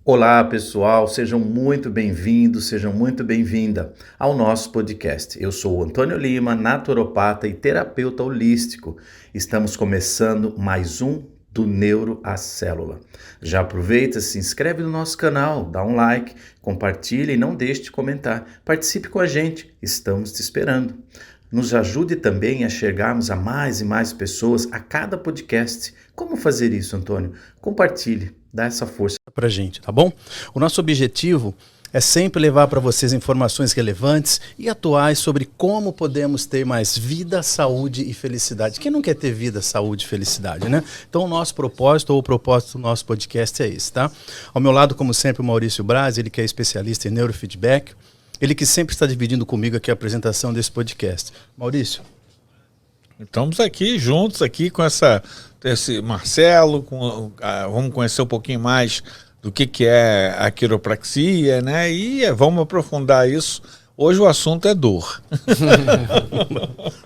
Olá, pessoal, sejam muito bem-vindos, sejam muito bem-vinda ao nosso podcast. Eu sou o Antônio Lima, naturopata e terapeuta holístico. Estamos começando mais um do Neuro à Célula. Já aproveita, se inscreve no nosso canal, dá um like, compartilha e não deixe de comentar. Participe com a gente, estamos te esperando. Nos ajude também a chegarmos a mais e mais pessoas a cada podcast. Como fazer isso, Antônio? Compartilhe, dá essa força pra gente, tá bom? O nosso objetivo é sempre levar para vocês informações relevantes e atuais sobre como podemos ter mais vida, saúde e felicidade. Quem não quer ter vida, saúde e felicidade, né? Então o nosso propósito, ou o propósito do nosso podcast é esse, tá? Ao meu lado, como sempre, o Maurício Braz, ele que é especialista em neurofeedback, ele que sempre está dividindo comigo aqui a apresentação desse podcast. Maurício. Estamos aqui juntos aqui com esse Marcelo, vamos conhecer um pouquinho mais do que é a quiropraxia, né? E vamos aprofundar isso. Hoje o assunto é dor.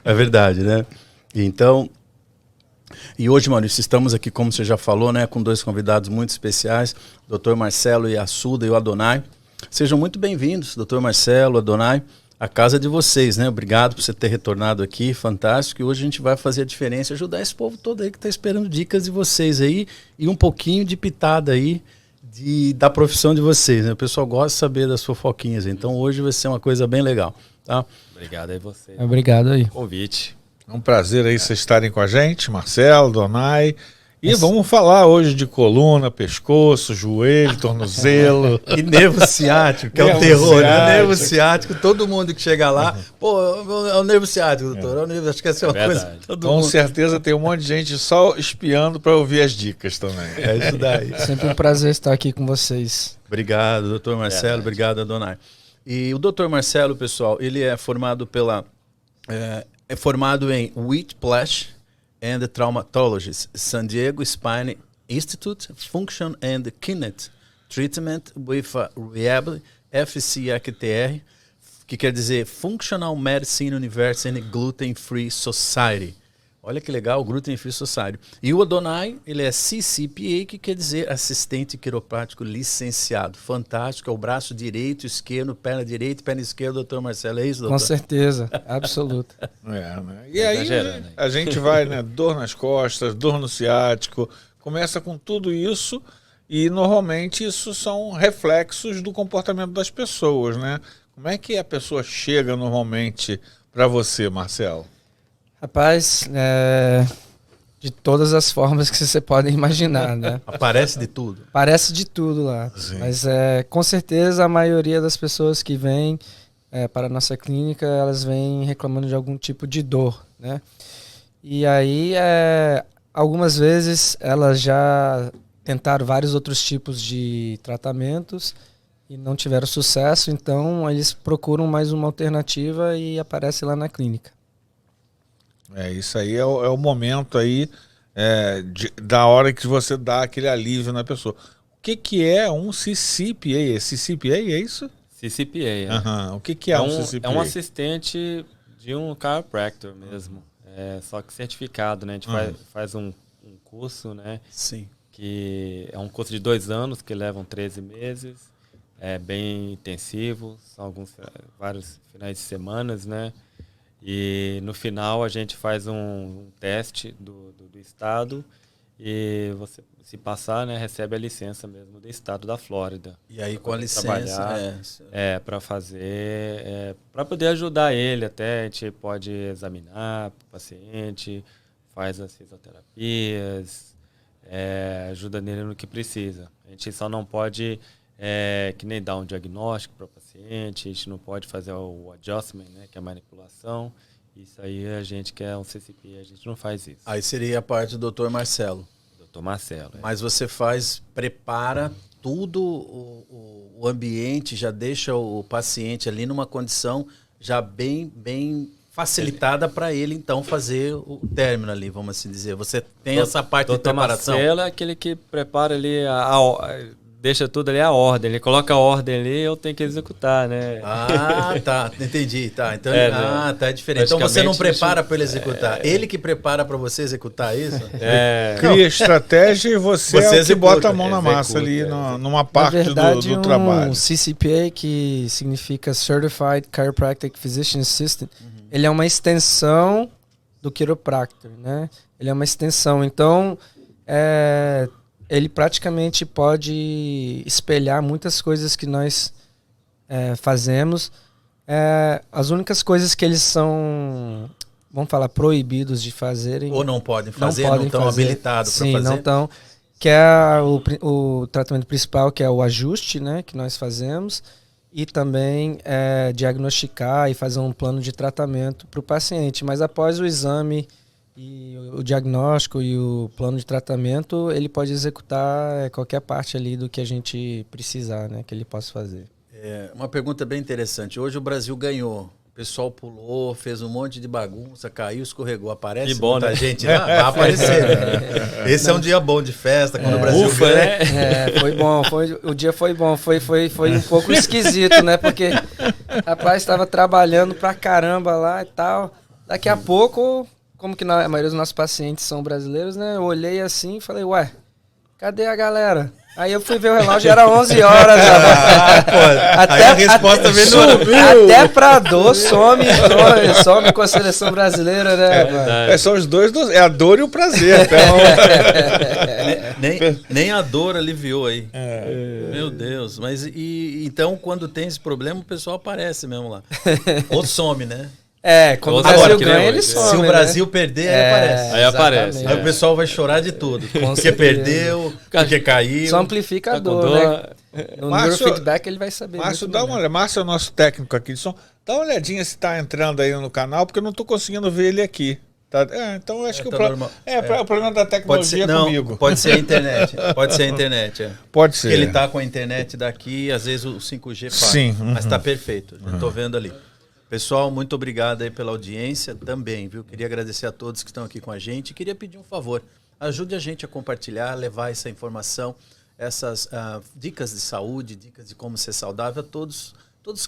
É verdade, né? Então, e hoje, Maurício, estamos aqui, como você já falou, né, com dois convidados muito especiais, o Dr. Marcelo Yasuda e o Adonai. Sejam muito bem-vindos, Dr. Marcelo, Adonai. A casa de vocês, né? Obrigado por você ter retornado aqui, fantástico. E hoje a gente vai fazer a diferença, ajudar esse povo todo aí que está esperando dicas de vocês aí e um pouquinho de pitada aí da profissão de vocês, né? O pessoal gosta de saber das fofoquinhas, então hoje vai ser uma coisa bem legal, tá? Obrigado aí você. Obrigado aí. Convite. É um prazer aí vocês estarem com a gente, Marcelo, Donai. E vamos falar hoje de coluna, pescoço, joelho, tornozelo. E nervo ciático, que é o terror, né? Nervo ciático, todo mundo que chega lá, pô, é o nervo ciático, doutor. É o nervo, acho que essa é uma coisa. Com certeza tem um monte de gente só espiando para ouvir as dicas também. É isso daí. Sempre um prazer estar aqui com vocês. Obrigado, doutor Marcelo, obrigado, Adonai. E o doutor Marcelo, pessoal, ele é formado formado em Whiplash and Traumatologist, San Diego Spine Institute, Function and Kinet Treatment with a Rehab, FCAQTR, que quer dizer Functional Medicine University Gluten Free Society. Olha que legal, Gluten Free Society. E o Adonai, ele é CCPA, que quer dizer assistente quiroprático licenciado. Fantástico, é o braço direito, esquerdo, perna direita, perna esquerda, doutor Marcelo, é isso, doutor? Com certeza, absoluta. Né? E aí a gente vai, né, dor nas costas, dor no ciático, começa com tudo isso e normalmente isso são reflexos do comportamento das pessoas, né? Como é que a pessoa chega normalmente para você, Marcelo? Rapaz, de todas as formas que você pode imaginar, né? Aparece de tudo. Parece de tudo lá. Sim. Mas com certeza a maioria das pessoas que vêm para a nossa clínica, elas vêm reclamando de algum tipo de dor, né? E aí, algumas vezes elas já tentaram vários outros tipos de tratamentos e não tiveram sucesso, então eles procuram mais uma alternativa e aparece lá na clínica. Isso aí é o momento aí da hora que você dá aquele alívio na pessoa. O que é um CCPA? CCPA é isso? CCPA, O que é um CCPA? É um assistente de um chiropractor mesmo. Só que certificado, né? A gente faz um curso, né? Sim. Que é um curso de 2 anos, que levam 13 meses. É bem intensivo, são vários finais de semanas, né? E no final a gente faz um teste do estado e você, se passar, né, recebe a licença mesmo do estado da Flórida. E aí com a licença para fazer, para poder ajudar ele até, a gente pode examinar o paciente, faz as fisioterapias, ajuda nele no que precisa. A gente só não pode que nem dar um diagnóstico para o paciente, a gente não pode fazer o adjustment, né, que é a manipulação. Isso aí a gente que é um CCP, a gente não faz isso. Aí seria a parte do Dr. Marcelo. Dr. Marcelo. Mas você prepara tudo, o ambiente, já deixa o paciente ali numa condição já bem facilitada para ele, então, fazer o término ali, vamos assim dizer. Você tem essa parte de preparação? Marcelo é aquele que prepara ali deixa tudo ali a ordem. Ele coloca a ordem ali e eu tenho que executar, né? Ah, tá. Entendi. Tá. Então, tá, é diferente. Então você não prepara para ele executar. Ele que prepara para você executar isso? Cria estratégia e você é o que bota a mão na massa ali numa parte do trabalho. O CCPA, que significa Certified Chiropractic Physician Assistant, ele é uma extensão do chiropractor, né? Ele é uma extensão. Então, ele praticamente pode espelhar muitas coisas que nós fazemos. As únicas coisas que eles são, vamos falar, proibidos de fazerem. Ou não podem fazer, não estão habilitados para fazer. Sim, não estão. Que é o tratamento principal, que é o ajuste, né, que nós fazemos. E também diagnosticar e fazer um plano de tratamento para o paciente. Mas após o exame e o diagnóstico e o plano de tratamento, ele pode executar qualquer parte ali do que a gente precisar, né, que ele possa fazer. Uma pergunta bem interessante. Hoje o Brasil ganhou. O pessoal pulou, fez um monte de bagunça, caiu, escorregou. Aparece muita gente lá? Vai aparecer. Né? Esse é um dia bom de festa, quando o Brasil ganha. Né? Foi bom. O dia foi bom. Foi um pouco esquisito, né? Porque, rapaz, estava trabalhando pra caramba lá e tal. Daqui a pouco, como que a maioria dos nossos pacientes são brasileiros, né? Eu olhei assim e falei, ué, cadê a galera? Aí eu fui ver o relógio, era 11 horas. Até a resposta veio. Até pra dor some com a seleção brasileira, né? São os dois, é a dor e o prazer. Então... nem a dor aliviou aí. Meu Deus. Mas então, quando tem esse problema, o pessoal aparece mesmo lá. Ou some, né? Quando o Brasil ganha, ele some. Se o Brasil perder, aí aparece. Aí aparece. Aí o pessoal vai chorar de tudo. Porque perdeu, porque caiu. Só amplifica a dor, né? No neurofeedback ele vai saber. Márcio, dá uma olhada. Márcio é o nosso técnico aqui de som. Dá uma olhadinha se está entrando aí no canal, porque eu não estou conseguindo ver ele aqui. Tá? Então eu acho que o problema da tecnologia é comigo. Pode ser a internet. Pode ser a internet. Pode ser. Porque ele está com a internet daqui, às vezes o 5G para. Sim. Mas está perfeito. Estou vendo ali. Pessoal, muito obrigado aí pela audiência também, viu? Queria agradecer a todos que estão aqui com a gente. Queria pedir um favor. Ajude a gente a compartilhar, levar essa informação, essas dicas de saúde, dicas de como ser saudável a todos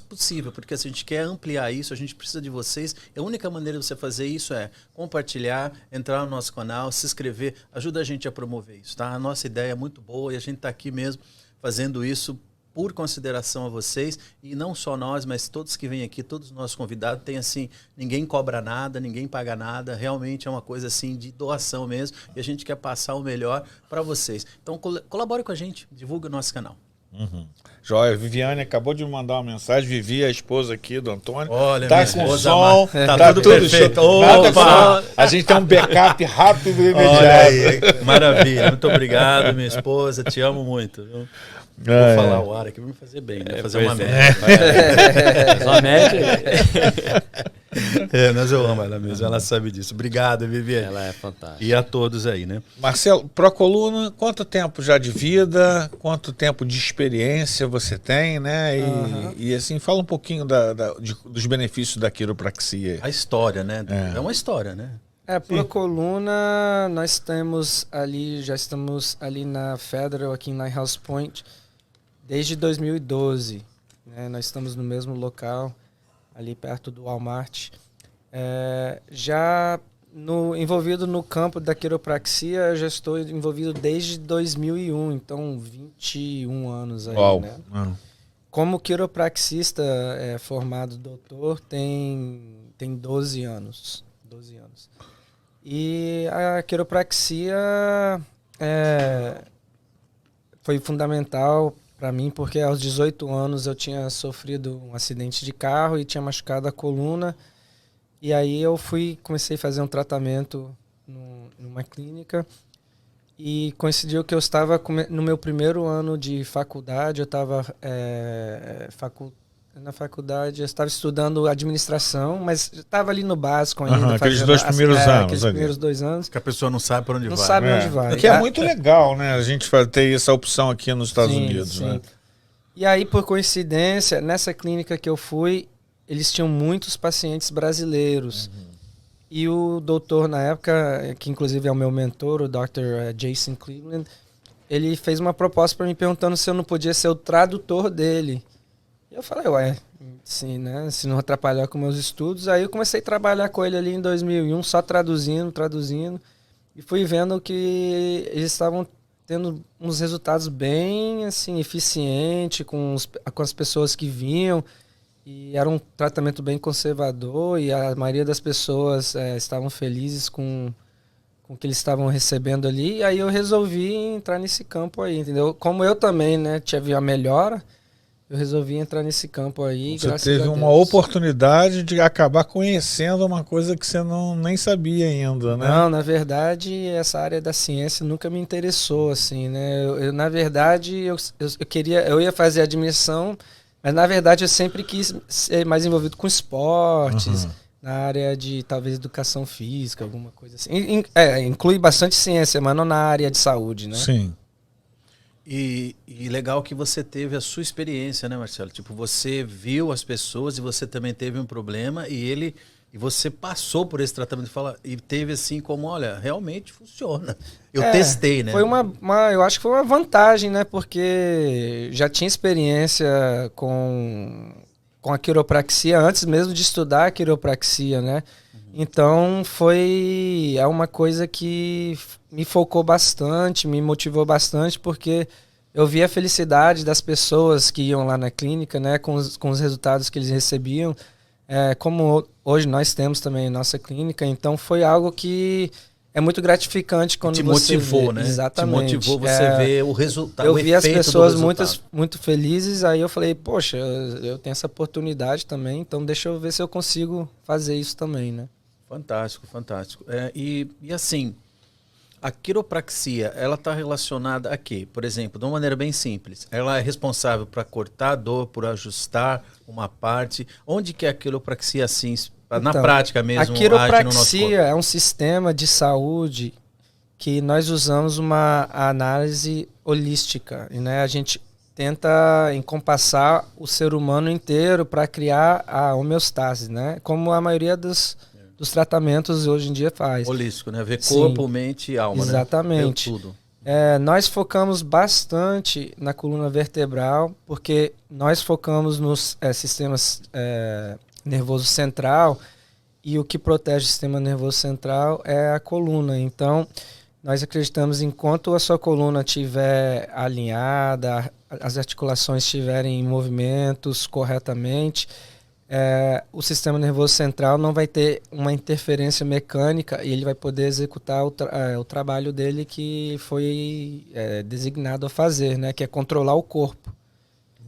possível, porque se a gente quer ampliar isso, a gente precisa de vocês. A única maneira de você fazer isso é compartilhar, entrar no nosso canal, se inscrever, ajuda a gente a promover isso, tá? A nossa ideia é muito boa e a gente está aqui mesmo fazendo isso por consideração a vocês, e não só nós, mas todos que vêm aqui, todos os nossos convidados, tem assim, ninguém cobra nada, ninguém paga nada, realmente é uma coisa assim de doação mesmo, e a gente quer passar o melhor para vocês. Então colabore com a gente, divulgue o nosso canal. Joia, Viviane acabou de me mandar uma mensagem, Vivi, a esposa aqui do Antônio. Olha, tá com som, tá tudo perfeito. A gente tem um backup rápido e imediato. Olha aí, maravilha, muito obrigado, minha esposa, te amo muito, viu? Vou falar o ar aqui pra me fazer bem, né? Fazer uma média. Uma média. Mas eu amo ela mesmo, ela sabe disso. Obrigado, Viviane. Ela é fantástica. E a todos aí, né? Marcelo, Procoluna, quanto tempo já de vida, quanto tempo de experiência você tem, né? E assim, fala um pouquinho dos benefícios da quiropraxia. A história, né? É uma história, né? Procoluna, nós já estamos ali na Federal, aqui em Lighthouse Point, desde 2012. Né? Nós estamos no mesmo local, ali perto do Walmart. Já envolvido no campo da quiropraxia, eu já estou envolvido desde 2001, então 21 anos aí. Uau. Né? Como quiropraxista formado doutor, tem 12 anos. 12 anos. E a quiropraxia foi fundamental para mim, porque aos 18 anos eu tinha sofrido um acidente de carro e tinha machucado a coluna. E aí eu comecei a fazer um tratamento numa clínica e coincidiu que eu estava no meu primeiro ano de faculdade, eu estava na faculdade, eu estava estudando administração, mas estava ali no básico ainda. Aqueles dois primeiros anos. Aqueles primeiros 2 anos. Que a pessoa não sabe para onde vai. Não sabe onde vai. Que é muito legal, né? A gente ter essa opção aqui nos Estados Unidos. Sim. Né? E aí, por coincidência, nessa clínica que eu fui, eles tinham muitos pacientes brasileiros. E o doutor, na época, que inclusive é o meu mentor, o Dr. Jason Cleveland, ele fez uma proposta para mim perguntando se eu não podia ser o tradutor dele. E eu falei, ué, sim, né? Se não atrapalhar com meus estudos. Aí eu comecei a trabalhar com ele ali em 2001, só traduzindo. E fui vendo que eles estavam tendo uns resultados bem, assim, eficientes com as pessoas que vinham. E era um tratamento bem conservador e a maioria das pessoas estavam felizes com o que eles estavam recebendo ali. E aí eu resolvi entrar nesse campo aí, entendeu? Como eu também, né, tive a melhora, eu resolvi entrar nesse campo aí. Você teve uma oportunidade de acabar conhecendo uma coisa que você nem sabia ainda, né? Não, na verdade, essa área da ciência nunca me interessou, assim, né? Na verdade, eu ia fazer administração, mas na verdade eu sempre quis ser mais envolvido com esportes, na área de talvez educação física, alguma coisa assim. Inclui bastante ciência, mas não na área de saúde, né? Sim. E legal que você teve a sua experiência, né, Marcelo? Tipo, você viu as pessoas e você também teve um problema e você passou por esse tratamento e teve assim como, olha, realmente funciona. Eu testei, né? Foi eu acho que foi uma vantagem, né? Porque já tinha experiência com a quiropraxia antes mesmo de estudar a quiropraxia, né? Então é uma coisa que me focou bastante, me motivou bastante, porque eu vi a felicidade das pessoas que iam lá na clínica, né, com os resultados que eles recebiam, como hoje nós temos também em nossa clínica. Então foi algo que é muito gratificante quando te você motivou, vê. né? Exatamente. Te motivou você ver o resultado. Eu vi as pessoas muito felizes, aí eu falei, poxa, eu tenho essa oportunidade também, então deixa eu ver se eu consigo fazer isso também, né? Fantástico, fantástico. E assim, a quiropraxia, ela está relacionada a quê? Por exemplo, de uma maneira bem simples, ela é responsável para cortar a dor, por ajustar uma parte. Onde que é a quiropraxia, assim, na prática mesmo, age no nosso corpo? A quiropraxia é um sistema de saúde que nós usamos uma análise holística, né? A gente tenta encompassar o ser humano inteiro para criar a homeostase, né? Como a maioria dos tratamentos hoje em dia faz. Holístico, né? Ver corpo, mente e alma, exatamente. Né? Ver tudo. Nós focamos bastante na coluna vertebral, porque nós focamos nos sistemas nervoso central, e o que protege o sistema nervoso central é a coluna. Então, nós acreditamos, enquanto a sua coluna estiver alinhada, as articulações estiverem em movimentos corretamente, o sistema nervoso central não vai ter uma interferência mecânica e ele vai poder executar o trabalho dele que foi designado a fazer, né? Que é controlar o corpo.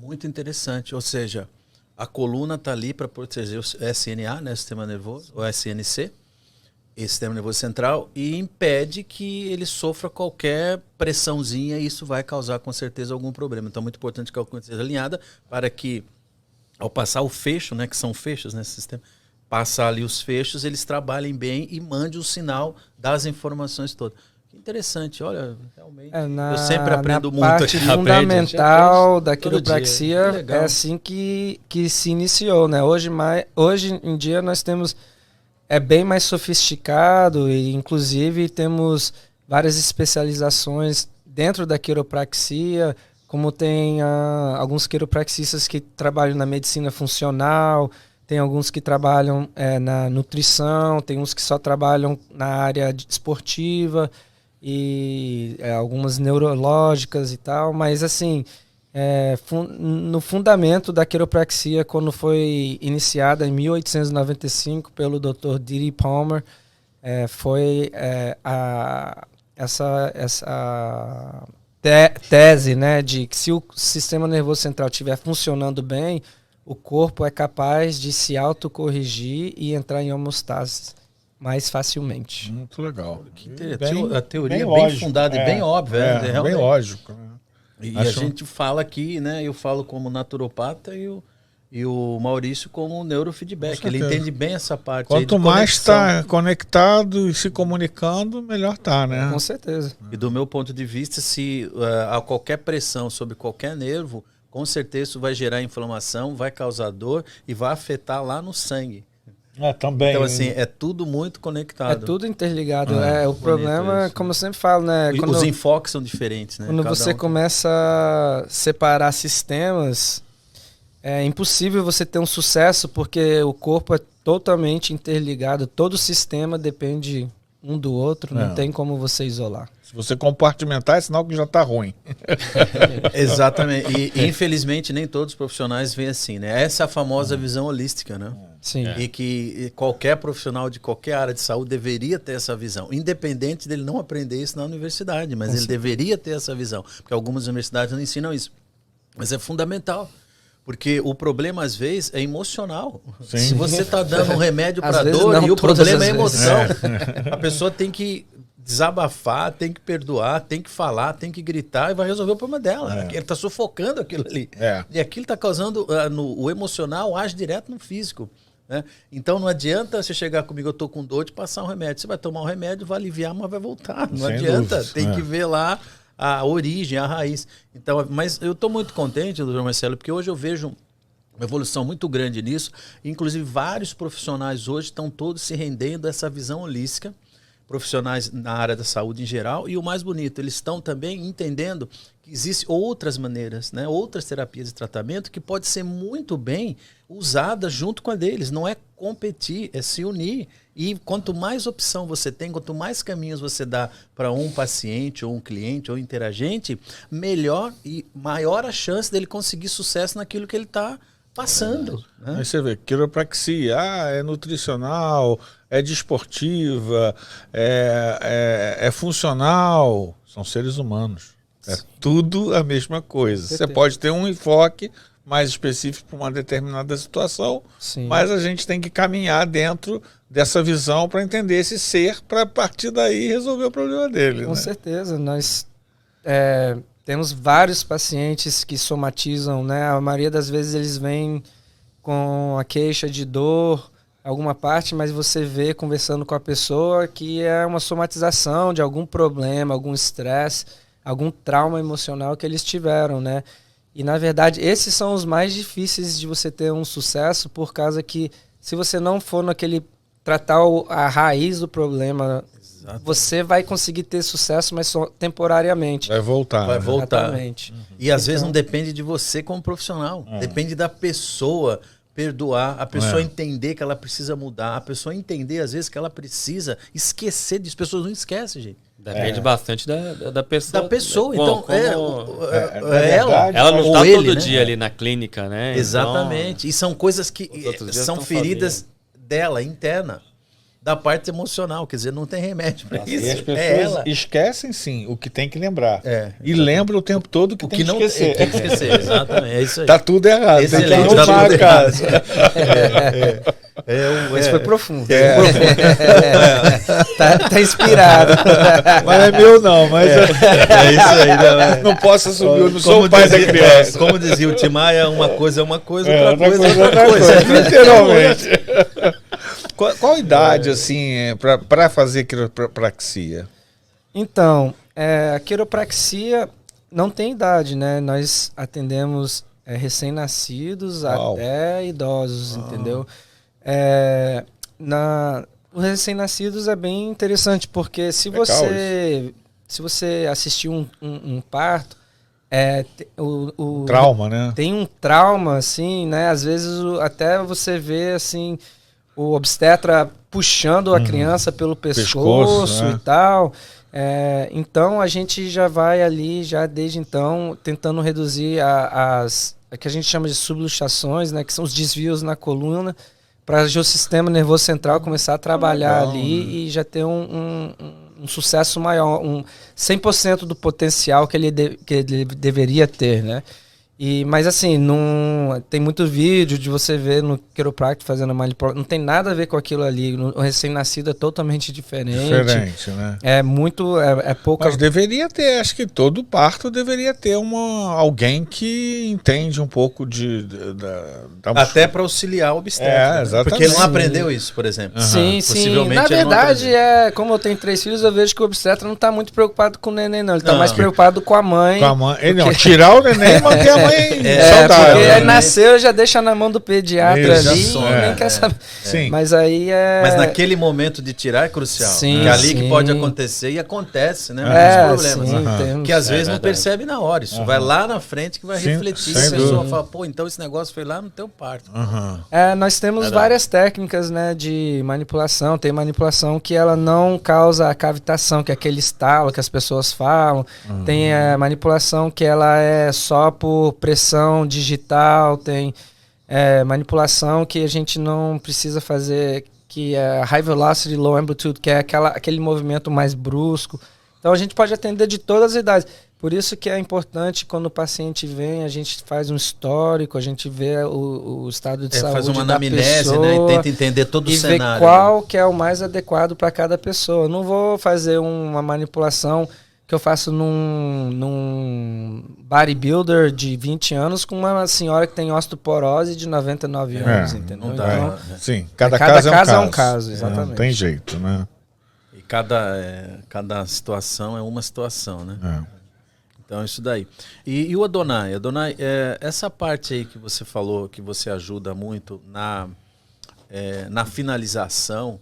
Muito interessante. Ou seja, a coluna está ali para proteger o SNA, né? O sistema nervoso, o SNC, esse sistema nervoso central, e impede que ele sofra qualquer pressãozinha, e isso vai causar com certeza algum problema. Então é muito importante que a coluna esteja alinhada para que, ao passar o fecho, né, que são fechos nesse sistema, passar ali os fechos, eles trabalhem bem e mandem o sinal das informações todas. Que interessante, olha, realmente. Eu sempre aprendo muito. A parte fundamental da quiropraxia é assim que se iniciou, né? Hoje em dia nós temos bem mais sofisticado e inclusive temos várias especializações dentro da quiropraxia, como tem alguns quiropraxistas que trabalham na medicina funcional, tem alguns que trabalham na nutrição, tem uns que só trabalham na área esportiva e algumas neurológicas e tal, mas assim, no fundamento da quiropraxia, quando foi iniciada em 1895 pelo Dr. D.D. Palmer, foi essa tese, né, de que se o sistema nervoso central estiver funcionando bem, o corpo é capaz de se autocorrigir e entrar em homeostase mais facilmente. Muito legal. Que interessante. A teoria bem fundada e bem óbvia. Bem lógico. Né? E a gente fala aqui, né, eu falo como naturopata e o Maurício como neurofeedback. Ele entende bem essa parte. Quanto mais está conectado e se comunicando, melhor tá, né? Com certeza. E do meu ponto de vista, se há qualquer pressão sobre qualquer nervo, com certeza isso vai gerar inflamação, vai causar dor e vai afetar lá no sangue. Também. Então, assim, é tudo muito conectado. É tudo interligado. O problema, isso, como eu sempre falo, né? Os enfoques são diferentes, né? Quando você começa a separar sistemas, é impossível você ter um sucesso, porque o corpo é totalmente interligado. Todo sistema depende um do outro, não tem como você isolar. Se você compartimentar, é sinal que já está ruim. Exatamente. E infelizmente nem todos os profissionais veem assim, né? Essa é a famosa visão holística, né? Sim. E que qualquer profissional de qualquer área de saúde deveria ter essa visão, independente dele não aprender isso na universidade, mas ele deveria ter essa visão, porque algumas universidades não ensinam isso. Mas é fundamental. Porque o problema, às vezes, é emocional. Sim. Se você está dando um remédio para dor e o problema é emoção, a pessoa tem que desabafar, tem que perdoar, tem que falar, tem que gritar e vai resolver o problema dela. Ele está sufocando aquilo ali. E aquilo está causando... o emocional age direto no físico. Né? Então não adianta você chegar comigo, eu estou com dor, de passar um remédio. Você vai tomar um remédio, vai aliviar, mas vai voltar. Não Sem adianta. dúvidas. Tem que ver lá a origem, a raiz. Então, mas eu estou muito contente, doutor Marcelo, porque hoje eu vejo uma evolução muito grande nisso. Inclusive, vários profissionais hoje estão todos se rendendo a essa visão holística, profissionais na área da saúde em geral. E o mais bonito, eles estão também entendendo que existem outras maneiras, né? Outras terapias de tratamento que pode ser muito bem usada junto com a deles. Não é competir, é se unir. E quanto mais opção você tem, quanto mais caminhos você dá para um paciente, ou um cliente, ou um interagente, melhor e maior a chance dele conseguir sucesso naquilo que ele está passando. Né? Aí você vê, quiropraxia, é nutricional, é desportiva, é funcional, são seres humanos. É tudo a mesma coisa. Você pode ter um enfoque mais específico para uma determinada situação, mas a gente tem que caminhar dentro dessa visão para entender esse ser, para a partir daí resolver o problema dele. Com né? certeza. Nós temos vários pacientes que somatizam, né? A maioria das vezes eles vêm com a queixa de dor, alguma parte, mas você vê conversando com a pessoa que é uma somatização de algum problema, algum estresse, algum trauma emocional que eles tiveram, né? E, na verdade, esses são os mais difíceis de você ter um sucesso, por causa que, se você não for naquele tratar a raiz do problema, você vai conseguir ter sucesso, mas só temporariamente. Vai voltar. Vai voltar. Exatamente. E, às vezes, não depende de você como profissional. Depende da pessoa perdoar, a pessoa entender que ela precisa mudar, a pessoa entender, às vezes, que ela precisa esquecer disso. As pessoas não esquecem, gente. Depende bastante da pessoa. Da pessoa, então ela não está ele, todo né? dia ali na clínica, né? Exatamente. Então, e são coisas que são feridas dela, interna, da parte emocional. Quer dizer, não tem remédio para isso. E as pessoas esquecem, sim, o que tem que lembrar. E lembram o tempo todo que o tem que que não esquecer. Tem que esquecer, exatamente. É isso aí. Tá tudo errado. Excelente, tem que arrumar a casa. Mas foi profundo. Tá inspirado. Mas é meu não, mas é isso aí. Não posso assumir, eu não sou o pai da criança. Como dizia o Timaya, uma coisa é uma coisa, outra coisa é outra outra coisa. Literalmente. Qual idade, assim, para fazer quiropraxia? Então, a quiropraxia não tem idade, né? Nós atendemos recém-nascidos até idosos, entendeu? Os recém-nascidos é bem interessante, porque se você assistir um parto, o trauma, né? Tem um trauma, assim, né? Às vezes até você vê, assim, o obstetra puxando a criança pelo pescoço né? e tal. Então a gente já vai ali, já desde então, tentando reduzir as que a gente chama de subluxações, né? Que são os desvios na coluna, para o sistema nervoso central começar a trabalhar ali e já ter um sucesso maior, 100% do potencial que ele deveria ter, né? Mas assim, não tem muito vídeo de você ver no quiropractor fazendo a manipulação, não tem nada a ver com aquilo ali. O recém-nascido é totalmente diferente. Diferente, né? É pouco. Mas deveria ter, acho que todo parto deveria ter alguém que entende um pouco até para auxiliar o obstetra. Exatamente. Porque ele não aprendeu isso, por exemplo. Sim. Na verdade, como eu tenho 3 filhos, eu vejo que o obstetra não está muito preocupado com o neném, não. Ele está mais preocupado com a mãe. Tirar o neném e manter a mãe porque nasceu, já deixa na mão do pediatra ali, nem quer saber. Sim. Mas aí Mas naquele momento de tirar é crucial. Sim, que é ali que pode acontecer e acontece, né? Muitos problemas. Que às vezes não percebe na hora. Isso vai lá na frente que vai refletir. Se a pessoa fala, pô, então esse negócio foi lá no teu parto. Nós temos várias técnicas, né, de manipulação. Tem manipulação que ela não causa a cavitação, que é aquele estalo que as pessoas falam. Tem manipulação que ela é só por pressão digital. Tem manipulação que a gente não precisa fazer, que é high velocity, low amplitude, que é aquele movimento mais brusco. Então a gente pode atender de todas as idades. Por isso que é importante, quando o paciente vem, a gente faz um histórico, a gente vê o estado de saúde da pessoa. Faz uma anamnese, né? E tenta entender todo o cenário. E ver qual que é o mais adequado para cada pessoa. Eu não vou fazer uma manipulação que eu faço num bodybuilder de 20 anos com uma senhora que tem osteoporose de 99 anos, entendeu? Não dá, então, sim, cada caso é um caso. Exatamente. Não tem jeito, né? E cada situação é uma situação, né? Então, isso daí. E o Adonai? Adonai, essa parte aí que você falou, que você ajuda muito na finalização.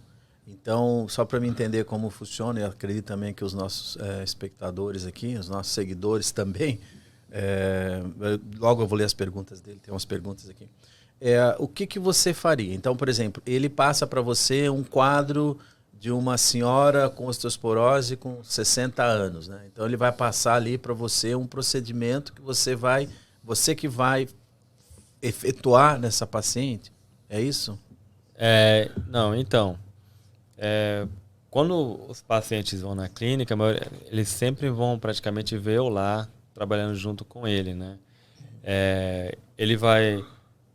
Então, só para me entender como funciona, eu acredito também que os nossos espectadores aqui, os nossos seguidores também, logo eu vou ler as perguntas dele, tem umas perguntas aqui. O que você faria? Então, por exemplo, ele passa para você um quadro de uma senhora com osteoporose com 60 anos, né? Então, ele vai passar ali para você um procedimento que você que vai efetuar nessa paciente, é isso? Não, então... quando os pacientes vão na clínica, eles sempre vão praticamente ver eu lá, trabalhando junto com ele, né? Ele vai...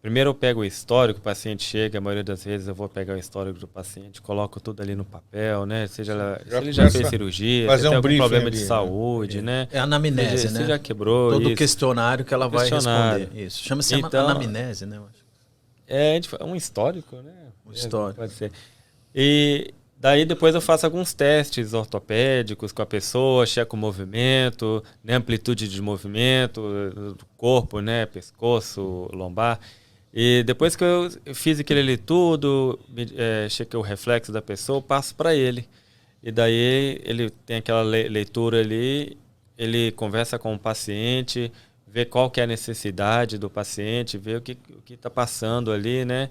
Primeiro eu pego o histórico, o paciente chega, a maioria das vezes eu vou pegar o histórico do paciente, coloco tudo ali no papel, né? Se ele já fez cirurgia, se tem algum problema de saúde, né? É anamnese, né? Se já quebrou todo o questionário que ela vai responder. Isso. Chama-se anamnese, né? É um histórico, né? Um histórico. Pode ser. E daí depois eu faço alguns testes ortopédicos com a pessoa, checo o movimento, né, amplitude de movimento do corpo, né, pescoço, lombar. E depois que eu fiz aquilo ali tudo, chequei o reflexo da pessoa, eu passo para ele. E daí ele tem aquela leitura ali, ele conversa com o paciente, vê qual que é a necessidade do paciente, vê o que está passando ali, né?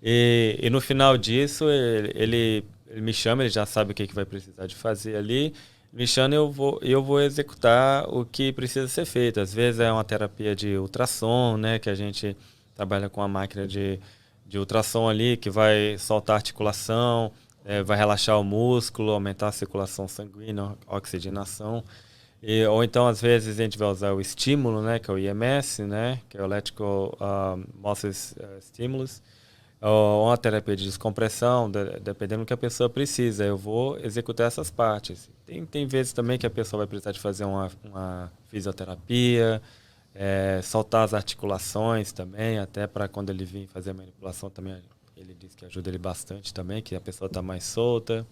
E no final disso, ele me chama, ele já sabe o que vai precisar de fazer ali, me chama e eu vou executar o que precisa ser feito. Às vezes é uma terapia de ultrassom, né, que a gente trabalha com a máquina de ultrassom ali, que vai soltar a articulação, vai relaxar o músculo, aumentar a circulação sanguínea, a oxigenação. Ou então, às vezes, a gente vai usar o estímulo, né, que é o EMS, né, que é o Electrical Muscle Stimulus, ou uma terapia de descompressão, dependendo do que a pessoa precisa. Eu vou executar essas partes. Tem vezes também que a pessoa vai precisar de fazer uma fisioterapia, soltar as articulações também, até para quando ele vir fazer a manipulação também, ele diz que ajuda ele bastante também, que a pessoa está mais solta.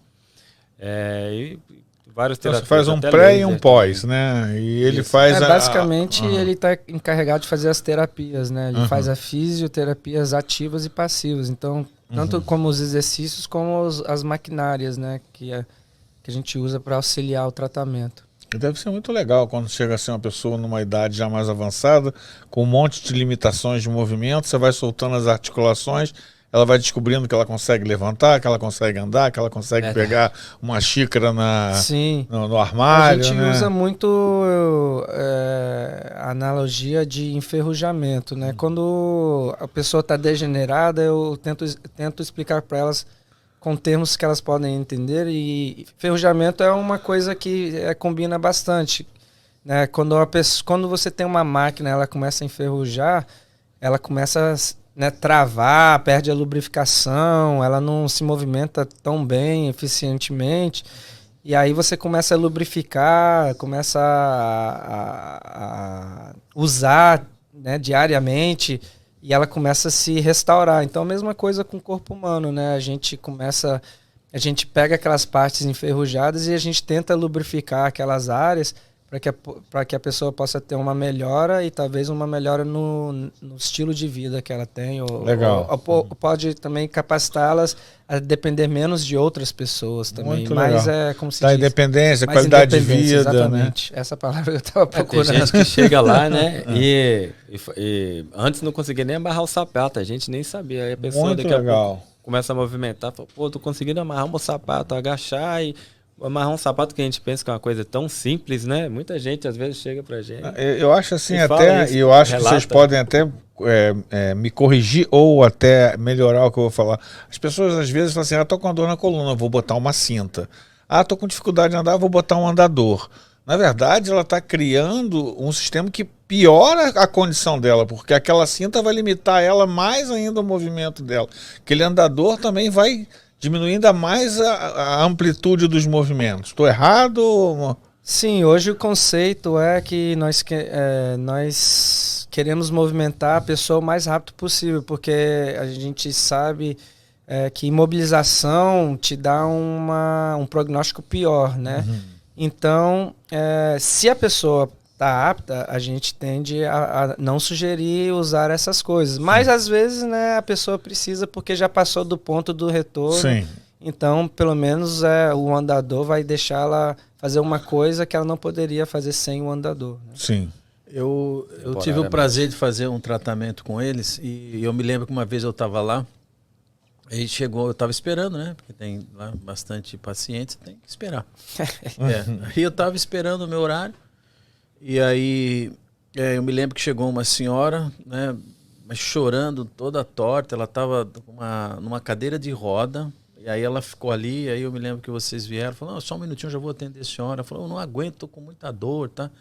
E vários terapias. Você faz um pré e um pós, né? E ele faz basicamente, ele está encarregado de fazer as terapias, né? Ele faz a fisioterapias ativas e passivas. Então, tanto como os exercícios, como as maquinárias, né? Que a gente usa para auxiliar o tratamento. Deve ser muito legal quando chega assim uma pessoa numa idade já mais avançada, com um monte de limitações de movimento, você vai soltando as articulações, ela vai descobrindo que ela consegue levantar, que ela consegue andar, que ela consegue pegar uma xícara no armário. A gente né? usa muito a analogia de enferrujamento, né? Quando a pessoa está degenerada, eu tento explicar para elas com termos que elas podem entender, e enferrujamento é uma coisa que combina bastante, né? Quando você tem uma máquina, ela começa a enferrujar, ela começa a travar, perde a lubrificação, ela não se movimenta tão bem, eficientemente, e aí você começa a lubrificar, começa a usar, né, diariamente, e ela começa a se restaurar. Então, a mesma coisa com o corpo humano, né? A gente pega aquelas partes enferrujadas e a gente tenta lubrificar aquelas áreas para que a pessoa possa ter uma melhora e talvez uma melhora no estilo de vida que ela tem. Legal. Ou pode também capacitá-las a depender menos de outras pessoas também. Muito mas legal. é como se Da diz, independência, qualidade de vida. Exatamente. Né? Essa palavra eu estava procurando. Tem gente que chega lá, né? e antes não conseguia nem amarrar o sapato, a gente nem sabia. Aí a pessoa Muito daqui a legal. pouco começa a movimentar, fala, pô, tô conseguindo amarrar o meu sapato, agachar e amarrar um sapato que a gente pensa que é uma coisa tão simples, né? Muita gente às vezes chega pra gente. Eu acho assim e eu acho relata. que vocês podem até me corrigir ou até melhorar o que eu vou falar. As pessoas às vezes falam assim, tô com uma dor na coluna, vou botar uma cinta. Tô com dificuldade de andar, vou botar um andador. Na verdade, ela está criando um sistema que piora a condição dela, porque aquela cinta vai limitar ela mais ainda o movimento dela. Aquele andador também vai diminuir ainda mais a amplitude dos movimentos. Estou errado? Sim, hoje o conceito é que nós queremos movimentar a pessoa o mais rápido possível, porque a gente sabe que imobilização te dá um prognóstico pior, né? Uhum. Então, se a pessoa está apta, a gente tende a não sugerir usar essas coisas. Mas, às vezes, né, a pessoa precisa porque já passou do ponto do retorno. Sim. Então, pelo menos, o andador vai deixá-la fazer uma coisa que ela não poderia fazer sem o andador. Né? Sim. Eu tive o prazer de fazer um tratamento com eles e eu me lembro que uma vez eu estava lá, aí chegou, eu estava esperando, né? Porque tem lá bastante pacientes, tem que esperar. Aí eu estava esperando o meu horário e aí eu me lembro que chegou uma senhora, né? Mas chorando, toda torta, ela estava numa cadeira de roda. E aí ela ficou ali, aí eu me lembro que vocês vieram, falaram, só um minutinho, eu já vou atender a senhora. Ela falou, eu não aguento, tô com muita dor, tá?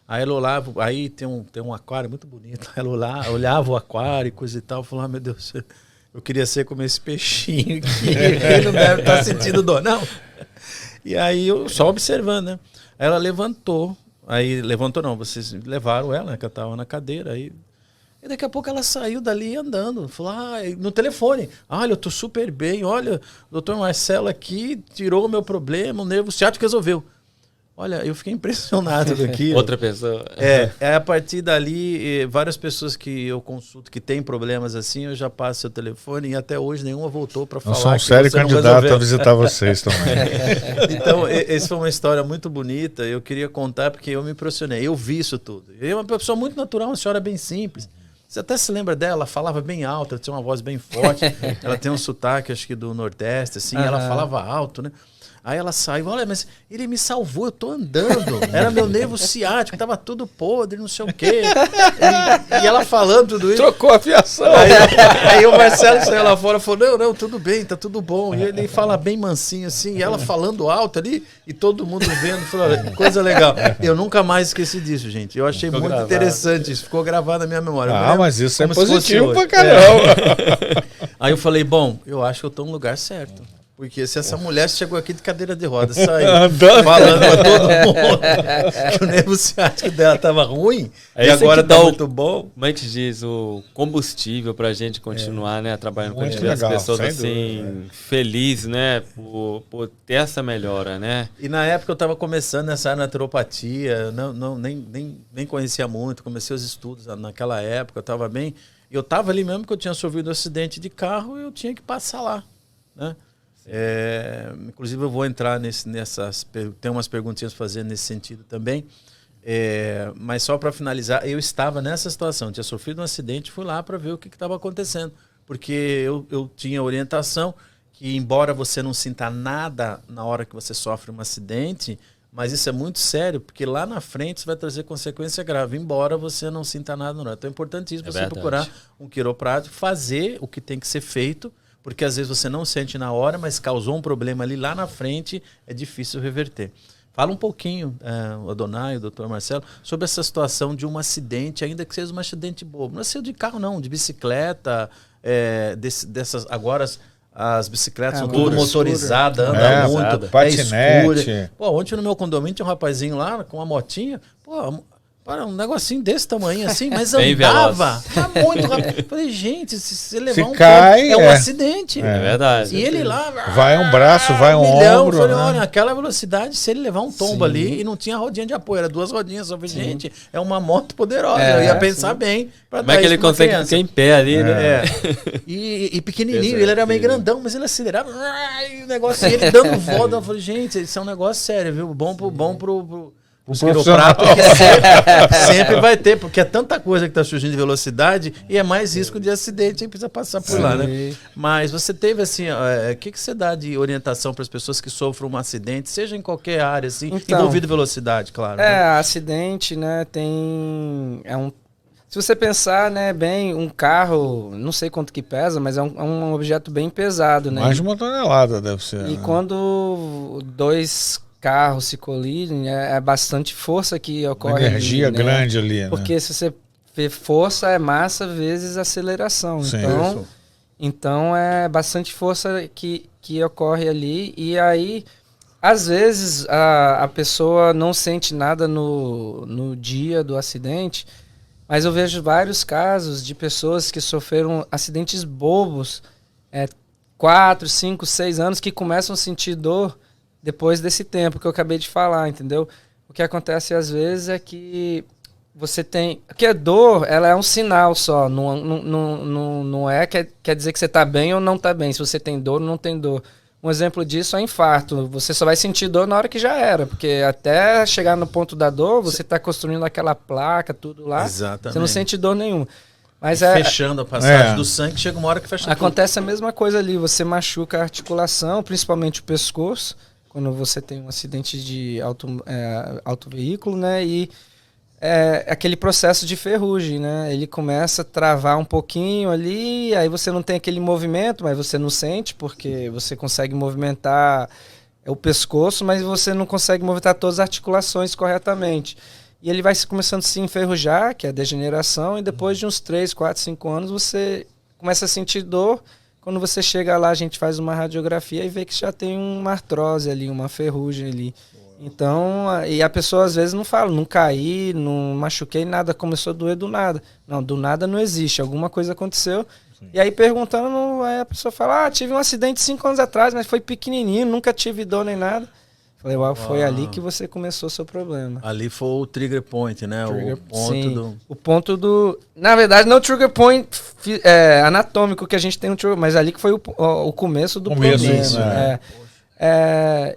Aí ela olhava, aí tem um aquário muito bonito, ela olhava o aquário e coisa e tal, falou, meu Deus, eu queria ser como esse peixinho aqui, ele não deve estar sentindo dor, não. E aí eu só observando, né? Aí ela levantou não, vocês levaram ela, né, que ela estava na cadeira, aí... E daqui a pouco ela saiu dali andando, falou, no telefone, olha, eu tô super bem, olha, o doutor Marcelo aqui tirou o meu problema, o nervo ciático resolveu. Olha, eu fiquei impressionado daqui. Outra pessoa. A partir dali, várias pessoas que eu consulto que têm problemas assim, eu já passo seu telefone e até hoje nenhuma voltou para falar. Eu sou um sério candidato a visitar vocês também. Então, essa foi uma história muito bonita, eu queria contar porque eu me impressionei, eu vi isso tudo. E é uma pessoa muito natural, uma senhora bem simples. Você até se lembra dela, ela falava bem alto, ela tinha uma voz bem forte, ela tem um sotaque, acho que do Nordeste, assim, ela falava alto, né? Aí ela saiu, olha, mas ele me salvou, eu tô andando, era meu nervo ciático, tava tudo podre, não sei o quê. E ela falando tudo isso. Trocou a fiação. Aí o Marcelo saiu lá fora e falou, não, tudo bem, tá tudo bom. E ele fala bem mansinho assim, e ela falando alto ali, e todo mundo vendo, falou, coisa legal. Eu nunca mais esqueci disso, gente. Eu achei muito interessante isso, ficou gravado na minha memória. Mas isso é positivo pra caramba. Aí eu falei, bom, eu acho que eu tô no lugar certo. Porque se essa mulher chegou aqui de cadeira de roda, saiu falando pra todo mundo que o nervo ciático dela estava ruim e agora tá muito bom. Como é que diz? O combustível pra gente continuar, né? Trabalhando com as pessoas assim, felizes, né? Por ter essa melhora, né? E na época eu estava começando nessa naturopatia, nem conhecia muito, comecei os estudos naquela época, eu estava bem. Eu estava ali mesmo que eu tinha sofrido um acidente de carro e eu tinha que passar lá, né? Inclusive eu vou entrar tem umas perguntinhas para fazer nesse sentido também, mas só para finalizar, eu estava nessa situação, tinha sofrido um acidente, fui lá para ver o que estava acontecendo, porque eu tinha orientação que embora você não sinta nada na hora que você sofre um acidente, mas isso é muito sério, porque lá na frente isso vai trazer consequência grave, embora você não sinta nada na hora. Então é importantíssimo você procurar um quiroprático, fazer o que tem que ser feito, porque às vezes você não sente na hora, mas causou um problema ali lá na frente, é difícil reverter. Fala um pouquinho, o Adonai, o doutor Marcelo, sobre essa situação de um acidente, ainda que seja um acidente bobo. Não é seu de carro não, de bicicleta, dessas agora as bicicletas são tudo motorizadas, andam muito, patinete. Pô, ontem no meu condomínio tinha um rapazinho lá com uma motinha, pô, para um negocinho desse tamanho assim, mas andava muito rápido. Falei, gente, se você levar um cai, é um acidente. É verdade. E ele lá... Vai um braço, vai um ombro. Falei, né? olha, aquela velocidade, se ele levar um tombo ali, e não tinha rodinha de apoio, era 2 rodinhas. Eu falei, gente, é uma moto poderosa. Eu ia pensar bem. Como é que ele consegue ficar em pé ali, né? E pequenininho, ele era meio grandão, mas ele acelerava, e o negócio, e ele dando volta. Eu falei, gente, isso é um negócio sério, viu? Bom pro quiroprato, que sempre vai ter, porque é tanta coisa que está surgindo de velocidade e é mais risco de acidente que precisa passar por lá, né? Mas você teve assim, o que você dá de orientação para as pessoas que sofrem um acidente, seja em qualquer área, assim, envolvido velocidade, claro. Né? Acidente, né, se você pensar, né, bem, um carro, não sei quanto que pesa, mas é um objeto bem pesado, né? Mais de 1 tonelada deve ser. E quando 2 carros se colidem, é bastante força que ocorre. Uma energia ali, né? grande ali, né? Porque se você vê força, é massa vezes aceleração. Sim, então é bastante força que ocorre ali. E aí, às vezes, a pessoa não sente nada no dia do acidente, mas eu vejo vários casos de pessoas que sofreram acidentes bobos, 4, 5, 6 anos, que começam a sentir dor depois desse tempo que eu acabei de falar, entendeu? O que acontece às vezes é que você tem... Porque a dor, ela é um sinal só, não quer dizer que você está bem ou não está bem. Se você tem dor ou não tem dor. Um exemplo disso é infarto. Você só vai sentir dor na hora que já era, porque até chegar no ponto da dor, você está construindo aquela placa, tudo lá. Exatamente. Você não sente dor nenhuma. Mas fechando a passagem do sangue, chega uma hora que fecha acontece tudo. A mesma coisa ali. Você machuca a articulação, principalmente o pescoço, quando você tem um acidente de auto veículo, né? E aquele processo de ferrugem, né? Ele começa a travar um pouquinho ali, aí você não tem aquele movimento, mas você não sente, porque você consegue movimentar o pescoço, mas você não consegue movimentar todas as articulações corretamente. E ele vai começando a se enferrujar, que é a degeneração, e depois de uns 3, 4, 5 anos você começa a sentir dor. Quando você chega lá, a gente faz uma radiografia e vê que já tem uma artrose ali, uma ferrugem ali. Então, e a pessoa às vezes não fala, não caí, não machuquei nada, começou a doer do nada. Não, do nada não existe, alguma coisa aconteceu. Sim. E aí perguntando, aí a pessoa fala, tive um acidente 5 anos atrás, mas foi pequenininho, nunca tive dor nem nada. Falei, foi ali que você começou o seu problema. Ali foi o trigger point, né? O ponto do... Na verdade, não o trigger point anatômico que a gente tem no trigger, mas ali que foi o começo do problema. Isso, né?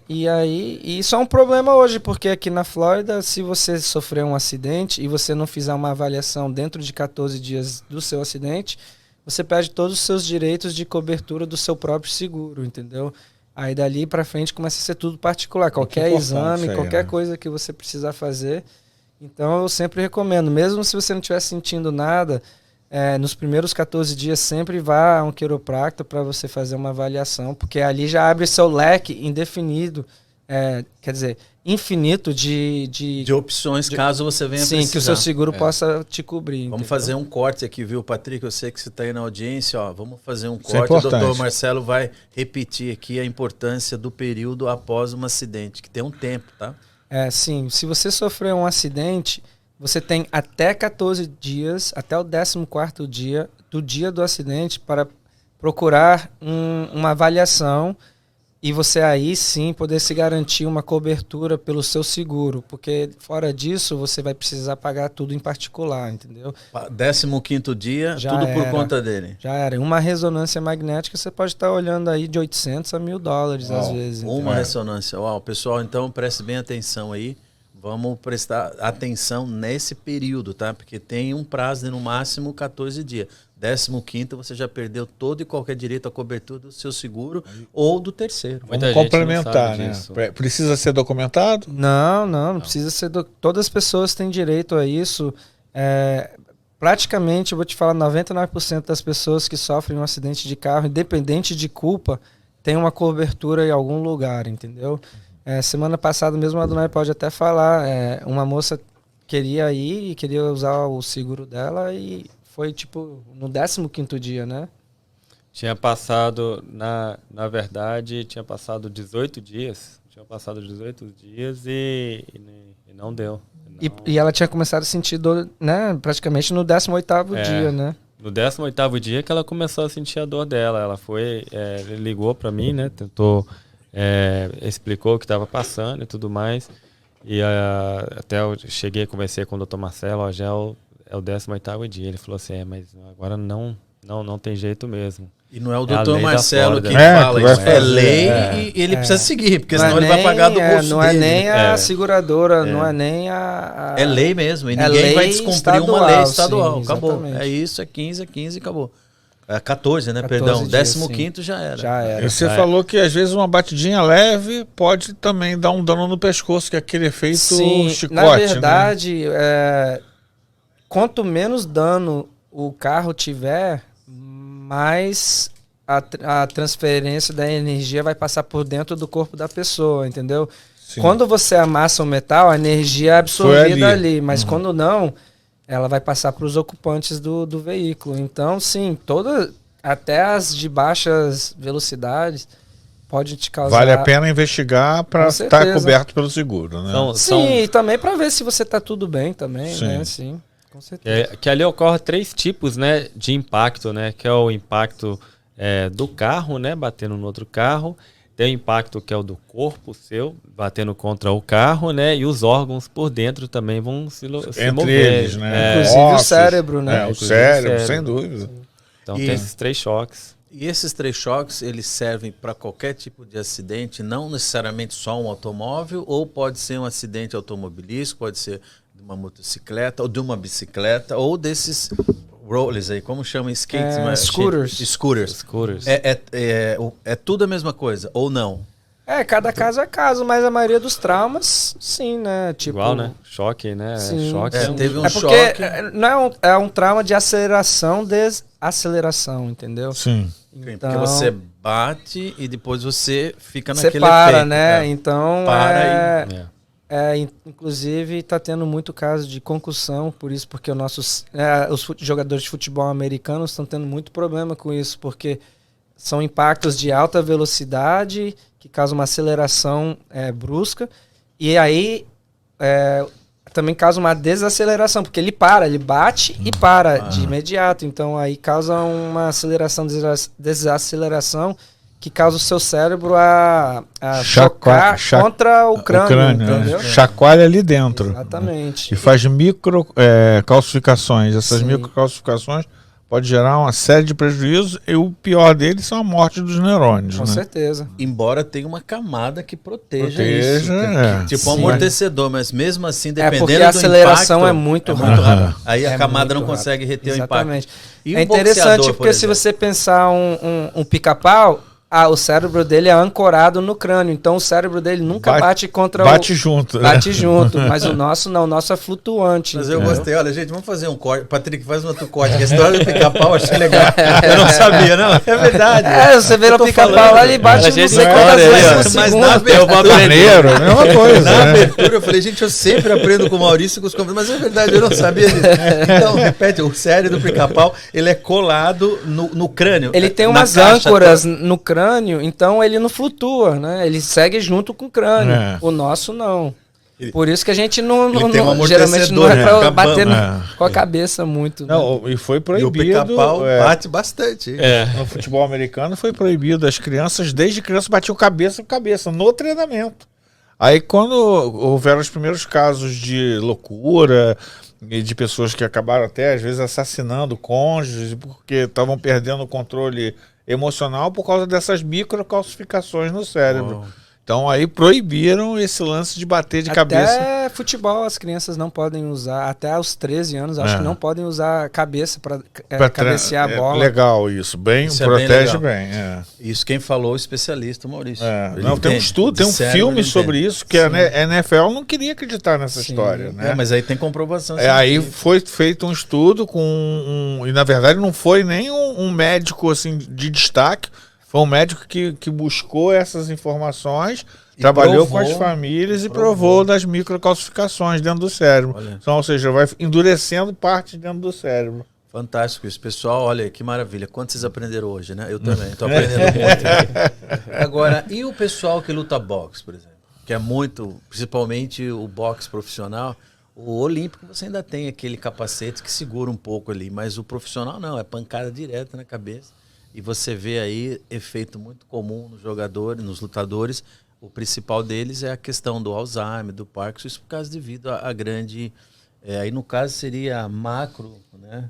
E aí, isso é um problema hoje, porque aqui na Flórida, se você sofrer um acidente e você não fizer uma avaliação dentro de 14 dias do seu acidente, você perde todos os seus direitos de cobertura do seu próprio seguro, entendeu? Aí dali pra frente começa a ser tudo particular, qualquer exame, qualquer coisa que você precisar fazer. Então eu sempre recomendo, mesmo se você não estiver sentindo nada, nos primeiros 14 dias sempre vá a um quiropracta para você fazer uma avaliação, porque ali já abre seu leque indefinido, quer dizer, infinito de opções, caso você venha precisar. Sim, que o seu seguro possa te cobrir. Vamos fazer um corte aqui, viu, Patrick? Eu sei que você está aí na audiência, vamos fazer um corte. O doutor Marcelo vai repetir aqui a importância do período após um acidente, que tem um tempo, tá? Sim, se você sofreu um acidente, você tem até 14 dias, até o 14º dia do dia do acidente para procurar uma avaliação e você aí sim poder se garantir uma cobertura pelo seu seguro, porque fora disso você vai precisar pagar tudo em particular, entendeu? 15º dia, já tudo por conta dele. Já era. Uma ressonância magnética você pode estar olhando aí de $800 a $1.000 às vezes. Uma ressonância. Pessoal, então preste bem atenção aí. Vamos prestar atenção nesse período, tá? Porque tem um prazo de no máximo 14 dias. 15º você já perdeu todo e qualquer direito à cobertura do seu seguro ou do terceiro. Vamos complementar, né? Precisa ser documentado? Não precisa ser. Todas as pessoas têm direito a isso. Praticamente, eu vou te falar, 99% das pessoas que sofrem um acidente de carro, independente de culpa, tem uma cobertura em algum lugar, entendeu? Semana passada mesmo a Adonai pode até falar, uma moça queria ir e queria usar o seguro dela e foi tipo no 15º dia, né? Tinha passado, na verdade, tinha passado 18 dias. Tinha passado 18 dias e não deu. E ela tinha começado a sentir dor, né, praticamente no 18º dia, né? No 18º dia que ela começou a sentir a dor dela. Ela foi, ligou para mim, né? Tentou, explicou o que estava passando e tudo mais. E até eu cheguei a conversar com o Dr. Marcelo, ó, já é o 18º dia. Ele falou assim, mas agora não tem jeito mesmo. E não é o Dr. Marcelo que fala, isso é lei e ele precisa seguir, porque senão ele vai pagar do bolso não dele. Não é nem a seguradora, não é nem a... É lei mesmo, e ninguém vai descumprir uma lei estadual. Sim, acabou. É isso, é 15 e acabou. É 14, né? 14 perdão. 15º já era. E você falou que às vezes uma batidinha leve pode também dar um dano no pescoço, que é aquele efeito chicote. Na verdade, quanto menos dano o carro tiver, mais a transferência da energia vai passar por dentro do corpo da pessoa, entendeu? Sim. Quando você amassa o metal, a energia é absorvida ali, mas quando não, ela vai passar para os ocupantes do veículo. Então, sim, até as de baixas velocidades pode te causar... Vale a pena investigar para estar coberto pelo seguro, né? Sim, e também para ver se você está tudo bem também, né? Sim, com certeza. Que ali ocorre 3 tipos, né, de impacto, né? Que é o impacto do carro, né? Batendo no outro carro. Tem o impacto que é o do corpo seu, batendo contra o carro, né? E os órgãos por dentro também vão se mover. Eles, né? Inclusive o cérebro, né? O cérebro, sem dúvida. Então tem esses 3 choques. E esses 3 choques, eles servem para qualquer tipo de acidente, não necessariamente só um automóvel, ou pode ser um acidente automobilístico, pode ser de uma motocicleta, ou de uma bicicleta, ou desses rollers aí, como chama? Skates? Scooters. É tudo a mesma coisa, ou não? Cada caso é caso, mas a maioria dos traumas, sim, né? Tipo, igual, né? Choque, né? Sim. Choque. Teve um porque choque. Não é um trauma de aceleração, desaceleração, entendeu? Sim. Então, porque você bate e depois você fica naquele efeito. Você para, né? Então, inclusive está tendo muito caso de concussão, por isso, porque os jogadores de futebol americanos estão tendo muito problema com isso, porque são impactos de alta velocidade que causam uma aceleração brusca, e aí também causa uma desaceleração, porque ele bate e para de imediato, então aí causa uma aceleração, desaceleração, que causa o seu cérebro a chocar contra o crânio, entendeu? Chacoalha ali dentro. Exatamente. E faz micro calcificações. Essas microcalcificações pode gerar uma série de prejuízos, e o pior deles são a morte dos neurônios. Com certeza. Embora tenha uma camada que proteja isso. Tipo um amortecedor, mas mesmo assim, dependendo do impacto... Porque a aceleração é muito rápida. Aí a camada não consegue reter o impacto. E é interessante porque se você pensar um pica-pau, o cérebro dele é ancorado no crânio, então o cérebro dele nunca bate contra bate junto. Bate junto, mas o nosso não, o nosso é flutuante. Mas eu gostei, olha, gente, vamos fazer um corte. Patrick, faz um outro corte, que a história do pica-pau achei legal. Eu não sabia, não, é verdade. Você vê o pica-pau lá e bate não sei quantas vezes. Mas na abertura eu falei, gente, eu sempre aprendo com o Maurício e com os convidados, mas é verdade, eu não sabia disso. Então, repete, o cérebro do pica-pau, ele é colado no crânio. Ele tem umas âncoras no crânio, então ele não flutua, né? Ele segue junto com o crânio. O nosso não. Por isso que a gente geralmente não é pra bater com a cabeça muito. Não, né? E foi proibido. E o pica-pau bate bastante. No futebol americano foi proibido. As crianças, desde criança, batiam cabeça com cabeça no treinamento. Aí quando houveram os primeiros casos de loucura e de pessoas que acabaram até, às vezes, assassinando cônjuges porque estavam perdendo o controle emocional por causa dessas microcalcificações no cérebro. Então aí proibiram esse lance de bater de cabeça. Até futebol as crianças não podem usar, até aos 13 anos, acho que não podem usar a cabeça para cabecear a bola. Legal isso, protege bem. Isso quem falou, o especialista, o Maurício. Não, tem um estudo, tem um filme sobre isso, que a NFL não queria acrtar nessa história. Né? Mas aí tem comprovação. Aí foi feito um estudo e na verdade não foi nem um médico assim, de destaque. Foi um médico que buscou essas informações, trabalhou com as famílias e provou das microcalcificações dentro do cérebro. Então, ou seja, vai endurecendo parte dentro do cérebro. Fantástico isso. Pessoal, olha que maravilha. Quanto vocês aprenderam hoje, né? Eu também. Estou aprendendo muito. Agora, e o pessoal que luta boxe, por exemplo? Que é muito, principalmente o boxe profissional. O olímpico você ainda tem aquele capacete que segura um pouco ali, mas o profissional não, é pancada direta na cabeça. E você vê aí efeito muito comum nos jogadores, nos lutadores. O principal deles é a questão do Alzheimer, do Parkinson, isso por causa devido a grande... aí no caso seria macro, né?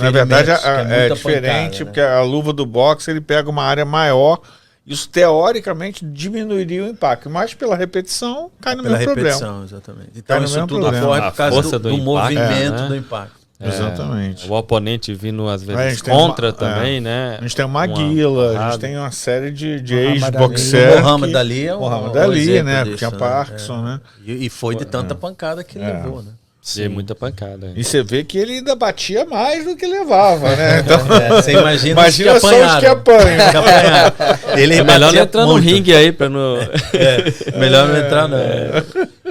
Na verdade é diferente, pancada, né? Porque a luva do boxe ele pega uma área maior, isso teoricamente diminuiria o impacto, mas pela repetição cai no mesmo problema. Pela repetição, exatamente. Então isso tudo ocorre por causa do movimento, do impacto. Exatamente. O oponente vindo às vezes contra também, né? A gente tem uma Maguila, a gente tem uma série de ex-boxers. O Muhammad Ali é Muhammad Ali, né? Porque tinha Parkinson, né? E foi de tanta pancada que ele levou, né? Sim, muita pancada. E você vê que ele ainda batia mais do que levava, né? Então, você imagina só os que apanham. Ele é melhor não entrar no ringue aí para não... melhor não entrar não.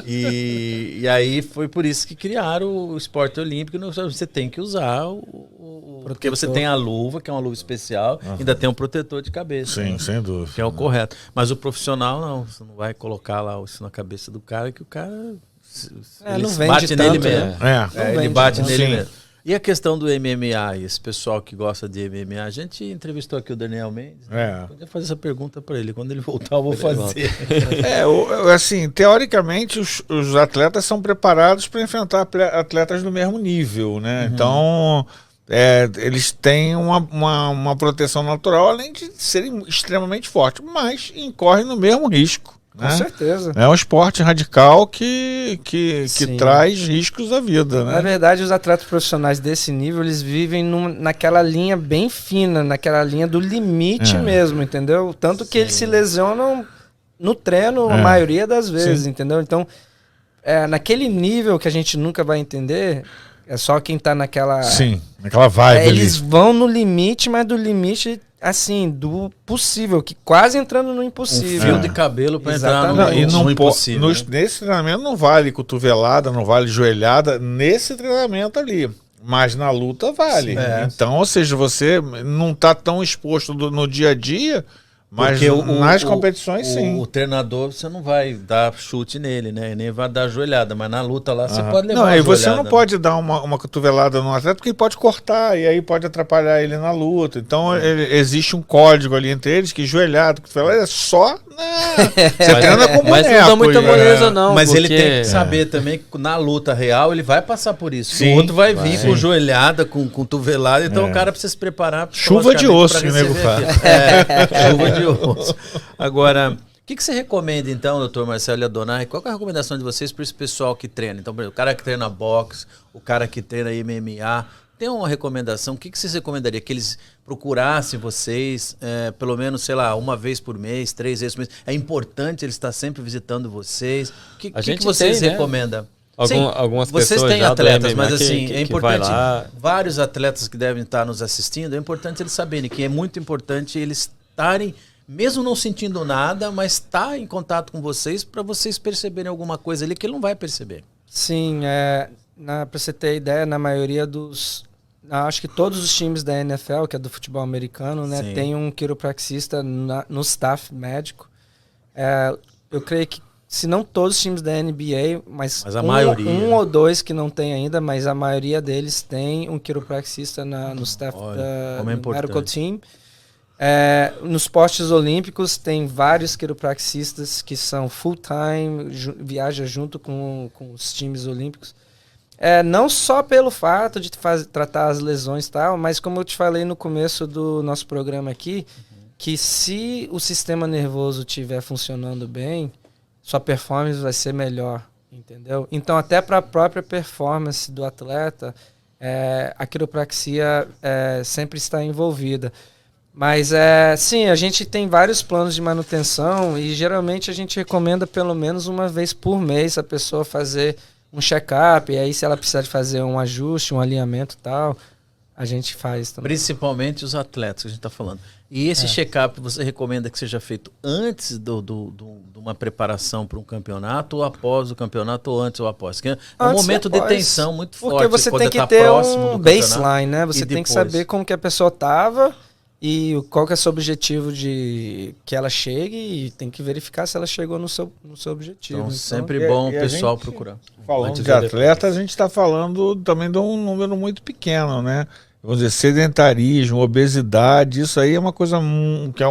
E aí foi por isso que criaram o esporte olímpico. Você tem que usar porque você tem a luva, que é uma luva especial, ainda tem um protetor de cabeça. Sim, sem dúvida. Que é o correto. Mas o profissional não, você não vai colocar lá isso na cabeça do cara, que o cara... Ele não bate nele mesmo. Ele bate nele mesmo. E a questão do MMA, esse pessoal que gosta de MMA, a gente entrevistou aqui o Daniel Mendes. Podia fazer essa pergunta para ele. Quando ele voltar, eu vou fazer. Assim, teoricamente, os atletas são preparados para enfrentar atletas do mesmo nível, né? Então, eles têm uma proteção natural, além de serem extremamente fortes, mas incorrem no mesmo risco. Com certeza. É um esporte radical que traz riscos à vida, né? Na verdade, os atletas profissionais desse nível, eles vivem naquela linha bem fina, naquela linha do limite mesmo, entendeu? Tanto que eles se lesionam no treino a maioria das vezes, entendeu? Então, naquele nível que a gente nunca vai entender, é só quem tá naquela... Sim, naquela vibe eles vão no limite, mas do limite... assim, do possível, que quase entrando no impossível. Um fio de cabelo para entrar no impossível. Nesse treinamento não vale cotovelada, não vale joelhada, nesse treinamento ali. Mas na luta vale. Então, ou seja, você não está tão exposto no dia a dia, mas nas competições sim. O treinador, você não vai dar chute nele, né? Nem vai dar joelhada, mas na luta lá você pode levar uma joelhada. Você não pode dar uma cotovelada no atleta, porque ele pode cortar, e aí pode atrapalhar ele na luta. Então existe um código ali entre eles, que joelhada, cotovelada é só... Você treina com boneco. Mas não dá muita moleza não. Mas ele tem que saber também que na luta real ele vai passar por isso. Sim, o outro vai vir com joelhada, com cotovelada, então o cara precisa se preparar. Chuva de osso que o nego fala. Chuva de osso. Agora, o que você recomenda então, doutor Marcelo Adonai? Qual é a recomendação de vocês para esse pessoal que treina? Então, o cara que treina boxe, o cara que treina MMA, tem uma recomendação? O que vocês recomendariam? Que eles procurassem vocês, pelo menos, sei lá, uma vez por mês, 3 vezes por mês? É importante eles estar sempre visitando vocês? O que vocês recomendam? Algumas vocês pessoas têm atletas, mas assim, é importante, vários atletas que devem estar nos assistindo, é importante eles saberem que é muito importante eles estarem, mesmo não sentindo nada, mas estar em contato com vocês para vocês perceberem alguma coisa ali que ele não vai perceber. Sim, para você ter ideia, na maioria acho que todos os times da NFL, que é do futebol americano, né, tem um quiropraxista no staff médico. Eu creio que, se não todos os times da NBA, mas a maioria, um ou dois que não tem ainda, mas a maioria deles tem um quiropraxista no staff da medical team. Nos postes olímpicos tem vários quiropraxistas que são full-time, viajam junto com os times olímpicos. Não só pelo fato de tratar as lesões e tal, mas como eu te falei no começo do nosso programa aqui, que se o sistema nervoso estiver funcionando bem, sua performance vai ser melhor, entendeu? Então, até para a própria performance do atleta, a quiropraxia sempre está envolvida. Mas, sim, a gente tem vários planos de manutenção e geralmente a gente recomenda pelo menos uma vez por mês a pessoa fazer um check-up, e aí se ela precisar de fazer um ajuste, um alinhamento e tal, a gente faz também. Principalmente os atletas que a gente está falando. E esse check-up você recomenda que seja feito antes de uma preparação para um campeonato, ou após o campeonato, ou antes ou após? É um momento de tensão muito forte. Porque você tem que ter um baseline, né? Você tem que saber como que a pessoa estava e qual que é o seu objetivo de que ela chegue, e tem que verificar se ela chegou no seu objetivo. Então, sempre bom o pessoal procurar. Falando de atleta, a gente está falando também de um número muito pequeno, né? Vamos dizer, sedentarismo, obesidade, isso aí é uma coisa que é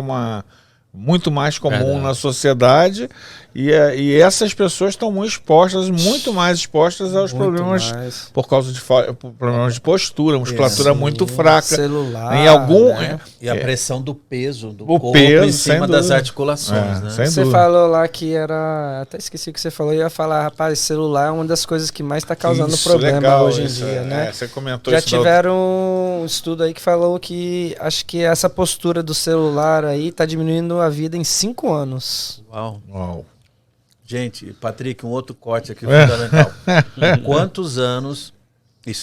muito mais comum na sociedade, e essas pessoas estão muito mais expostas aos problemas por causa de problemas de postura, musculatura muito fraca, celular, em algum e a pressão do peso do corpo peso, em cima das articulações, né? Você falou lá que era, até esqueci o que você falou, eu ia falar, rapaz, celular é uma das coisas que mais está causando problema hoje em dia, né? Você comentou já isso. Tiveram um estudo aí que falou que acho que essa postura do celular aí está diminuindo a vida em 5 anos. Uau. Gente, Patrick, um outro corte aqui fundamental. Quantos anos...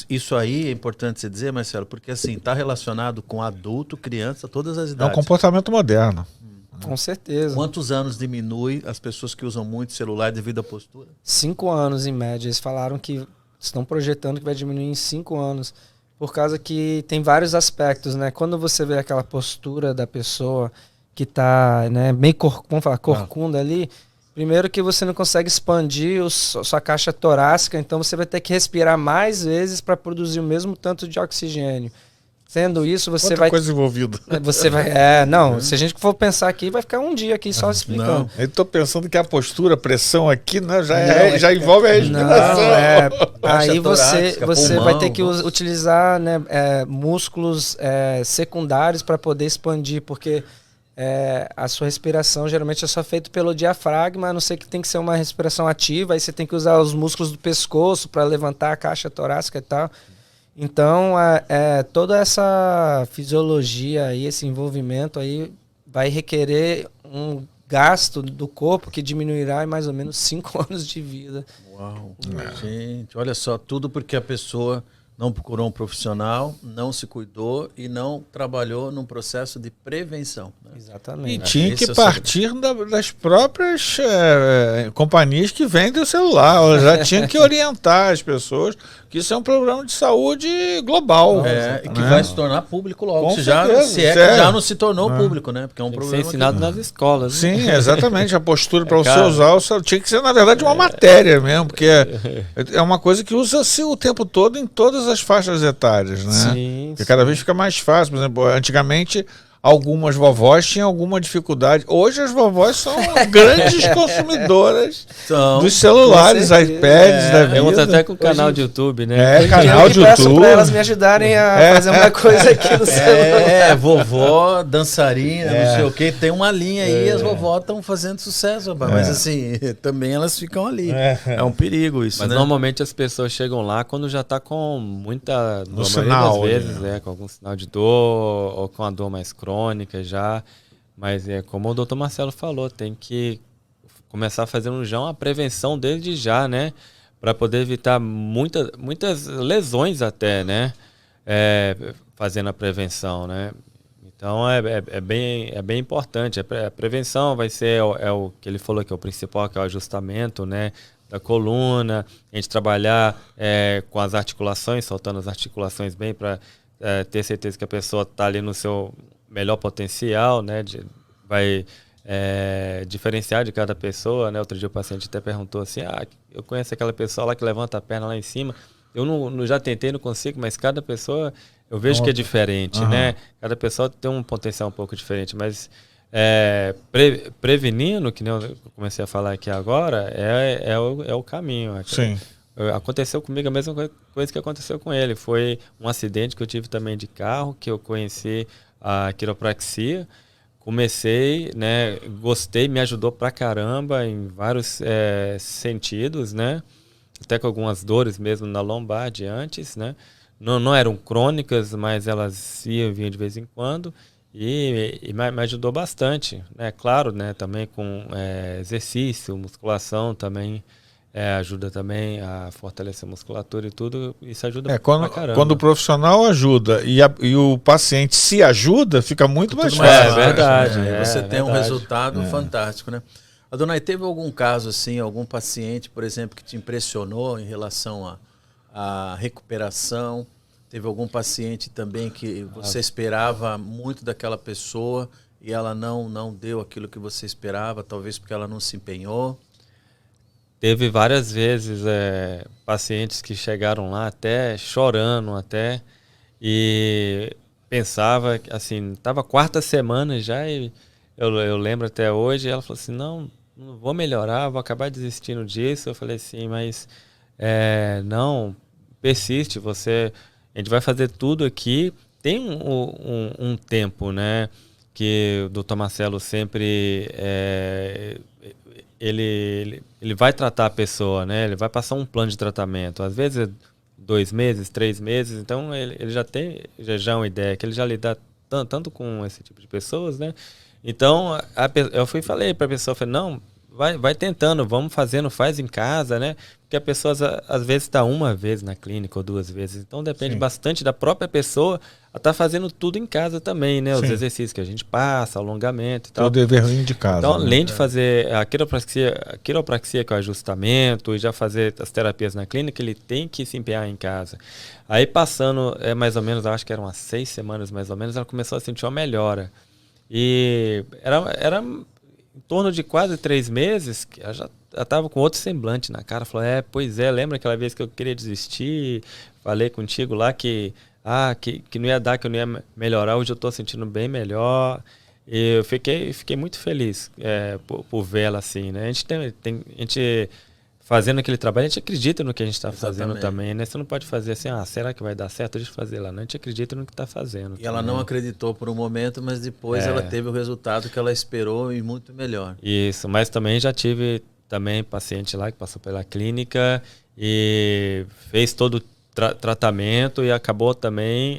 Isso aí é importante você dizer, Marcelo, porque assim, está relacionado com adulto, criança, todas as idades. É um comportamento moderno. Com certeza. Quantos anos diminui as pessoas que usam muito celular devido à postura? 5 anos em média. Eles falaram que estão projetando que vai diminuir em 5 anos. Por causa que tem vários aspectos, né? Quando você vê aquela postura da pessoa que está, né, meio corcunda ali, primeiro que você não consegue expandir sua caixa torácica, então você vai ter que respirar mais vezes para produzir o mesmo tanto de oxigênio. Sendo isso, você Outra vai... coisa envolvida. Você vai... se a gente for pensar aqui, vai ficar um dia aqui só explicando. Não, eu estou pensando que a postura, a pressão aqui, né, já envolve a respiração. Aí você vai ter que utilizar, né, músculos secundários para poder expandir, porque a sua respiração geralmente é só feita pelo diafragma, a não ser que tem que ser uma respiração ativa, aí você tem que usar os músculos do pescoço para levantar a caixa torácica e tal. Então, toda essa fisiologia aí, esse envolvimento aí vai requerer um gasto do corpo que diminuirá em mais ou menos 5 anos de vida. Uau! Gente, olha só, tudo porque a pessoa não procurou um profissional, não se cuidou e não trabalhou num processo de prevenção. Né? Exatamente. E tinha que partir das próprias companhias que vendem o celular. Elas já tinham que orientar as pessoas que isso é um problema de saúde global. E que vai se tornar público logo. Que já não se tornou público, né? Porque é um problema. Ser ensinado nas escolas. Sim, né? Exatamente. A postura para você usar tinha que ser, na verdade, uma matéria mesmo, porque é uma coisa que usa-se o tempo todo em todas as faixas etárias, né? Sim, porque cada vez fica mais fácil. Por exemplo, antigamente algumas vovós tinham alguma dificuldade. Hoje as vovós são grandes consumidoras dos celulares, iPads da vida. Temos até com o canal de YouTube, né? Canal de YouTube. Para elas me ajudarem a fazer uma coisa aqui no celular. Vovó, dançarina, não sei o que. Tem uma linha aí, as vovós estão fazendo sucesso, rapaz. Mas assim, também elas ficam ali. É um perigo isso, mas né? Normalmente as pessoas chegam lá quando já está com muita... No sinal. Das vezes, com algum sinal de dor ou com a dor mais crônica já, mas como o Dr. Marcelo falou, tem que começar a fazer a prevenção desde já, né, para poder evitar muitas lesões até, né, fazendo a prevenção, né. Então é bem importante. A prevenção vai ser o que ele falou que é o principal, que é o ajustamento, né, da coluna, a gente trabalhar com as articulações, soltando as articulações bem para ter certeza que a pessoa está ali no seu melhor potencial, né? Vai diferenciar de cada pessoa, né? Outro dia o paciente até perguntou assim, eu conheço aquela pessoa lá que levanta a perna lá em cima, eu não já tentei, não consigo, mas cada pessoa eu vejo que é diferente, né? Cada pessoa tem um potencial um pouco diferente, mas prevenindo, que nem eu comecei a falar aqui agora, é o caminho. Sim. Aconteceu comigo a mesma coisa que aconteceu com ele. Foi um acidente que eu tive também de carro, que eu conheci a quiropraxia. Comecei, né, gostei, me ajudou pra caramba em vários sentidos, né? Até com algumas dores mesmo na lombar de antes, né? Não eram crônicas, mas elas vinham de vez em quando. E me ajudou bastante, né? Claro, né? Também com exercício, musculação também. Ajuda também a fortalecer a musculatura e tudo, isso ajuda pra caramba. Quando o profissional ajuda e o paciente se ajuda, fica muito mais fácil. É verdade. Você tem um resultado fantástico, né? Adonai, teve algum caso assim, algum paciente, por exemplo, que te impressionou em relação à recuperação, Teve algum paciente também que você esperava muito daquela pessoa e ela não deu aquilo que você esperava, talvez porque ela não se empenhou? Teve várias vezes pacientes que chegaram lá até chorando, e pensava, assim, estava quarta semana já, e eu lembro até hoje, ela falou assim, não vou melhorar, vou acabar desistindo disso. Eu falei assim, mas não, persiste, a gente vai fazer tudo aqui. Tem um tempo, né, que o Dr. Marcelo sempre ele vai tratar a pessoa, né? Ele vai passar um plano de tratamento. Às vezes 2 meses, 3 meses. Então ele já tem uma ideia que ele já lida tanto com esse tipo de pessoas, né? Então eu falei para a pessoa, não, vai tentando, vamos fazendo, faz em casa, né? Porque a pessoa às vezes está uma vez na clínica ou 2 vezes. Então depende bastante da própria pessoa a estar fazendo tudo em casa também, né? Os exercícios que a gente passa, alongamento e tal. O deverzinho de casa. Então, além de fazer a quiropraxia, que é o ajustamento, e já fazer as terapias na clínica, ele tem que se empenhar em casa. Aí passando, mais ou menos, eu acho que eram umas 6 semanas mais ou menos, ela começou a sentir uma melhora. E era em torno de quase 3 meses, que ela já estava com outro semblante na cara. Falou, pois é, lembra aquela vez que eu queria desistir? Falei contigo lá que não ia dar, que eu não ia melhorar. Hoje eu estou sentindo bem melhor. E eu fiquei muito feliz por vê-la assim, né? A gente fazendo aquele trabalho, a gente acredita no que a gente está fazendo também, né? Você não pode fazer assim, será que vai dar certo? Deixa eu fazer lá. Não, a gente acredita no que está fazendo. E ela não acreditou por um momento, mas depois ela teve o resultado que ela esperou e muito melhor. Isso, mas também já tive paciente lá que passou pela clínica e fez todo o tratamento e acabou também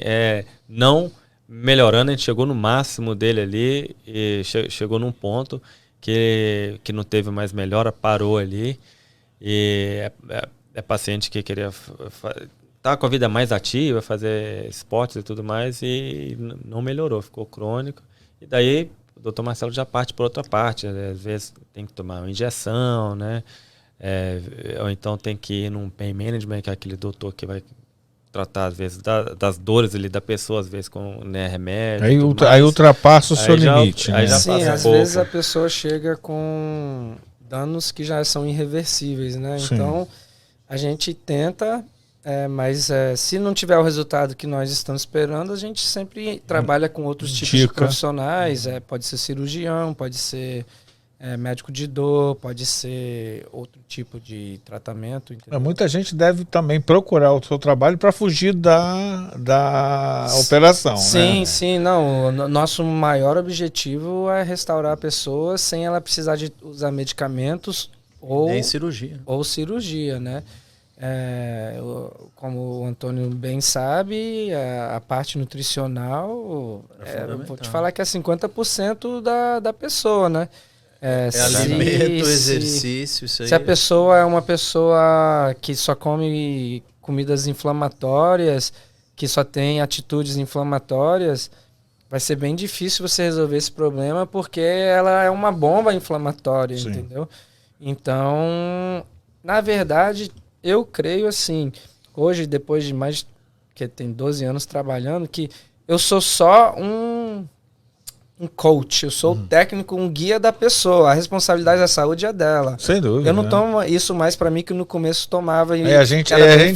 não melhorando. A gente chegou no máximo dele ali e chegou num ponto que não teve mais melhora, parou ali. E paciente que queria estar com a vida mais ativa, fazer esportes e tudo mais, e não melhorou, ficou crônico. E daí o Dr. Marcelo já parte por outra parte. Às vezes tem que tomar uma injeção, né? Ou então tem que ir num pain management, que é aquele doutor que vai tratar, às vezes, das dores ali da pessoa, às vezes com remédio. Aí ultrapassa o seu limite. Né? Sim, às vezes a pessoa chega com danos que já são irreversíveis, né? Sim. Então, a gente tenta, mas se não tiver o resultado que nós estamos esperando, a gente sempre trabalha com outros tipos de profissionais. Pode ser cirurgião, pode ser médico de dor, pode ser outro tipo de tratamento. Muita gente deve também procurar o seu trabalho para fugir da operação. Sim, né? Sim. Não, nosso maior objetivo é restaurar a pessoa sem ela precisar de usar medicamentos ou cirurgia, né? Como o Antônio bem sabe, a parte nutricional, vou te falar que é 50% da pessoa, né? Alimento, exercício, isso aí. Se a pessoa é uma pessoa que só come comidas inflamatórias, que só tem atitudes inflamatórias, vai ser bem difícil você resolver esse problema, porque ela é uma bomba inflamatória, entendeu? Então, na verdade, eu creio assim, hoje, depois de mais que tem 12 anos trabalhando, que eu sou só um coach, eu sou o técnico, um guia da pessoa. A responsabilidade da saúde é dela. Sem dúvida. Eu não tomo isso mais para mim que no começo tomava. A gente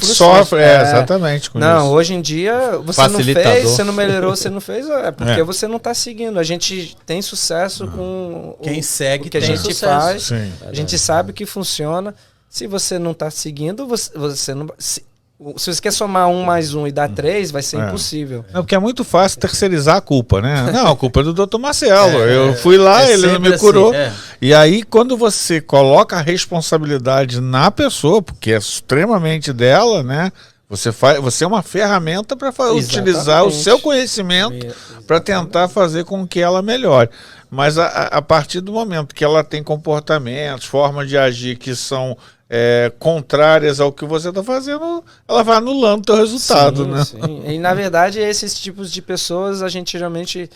sofre, exatamente com isso. Hoje em dia, você não fez, você não melhorou, você não fez, porque você não está seguindo. A gente tem sucesso com quem segue o que a gente sucesso. faz. Sim. A gente sabe o que funciona. Se você não está seguindo, você não... Se você quer somar 1 mais 1 e dar 3, vai ser impossível. Porque é muito fácil terceirizar a culpa, né? Não, a culpa é do Dr. Marcelo. Eu fui lá, ele não me curou. Assim, E aí, quando você coloca a responsabilidade na pessoa, porque é extremamente dela, né? Você é uma ferramenta para utilizar o seu conhecimento para tentar fazer com que ela melhore. Mas a partir do momento que ela tem comportamentos, formas de agir que são contrárias ao que você está fazendo, ela vai anulando o teu resultado, né? Sim. E na verdade, esses tipos de pessoas, a gente geralmente,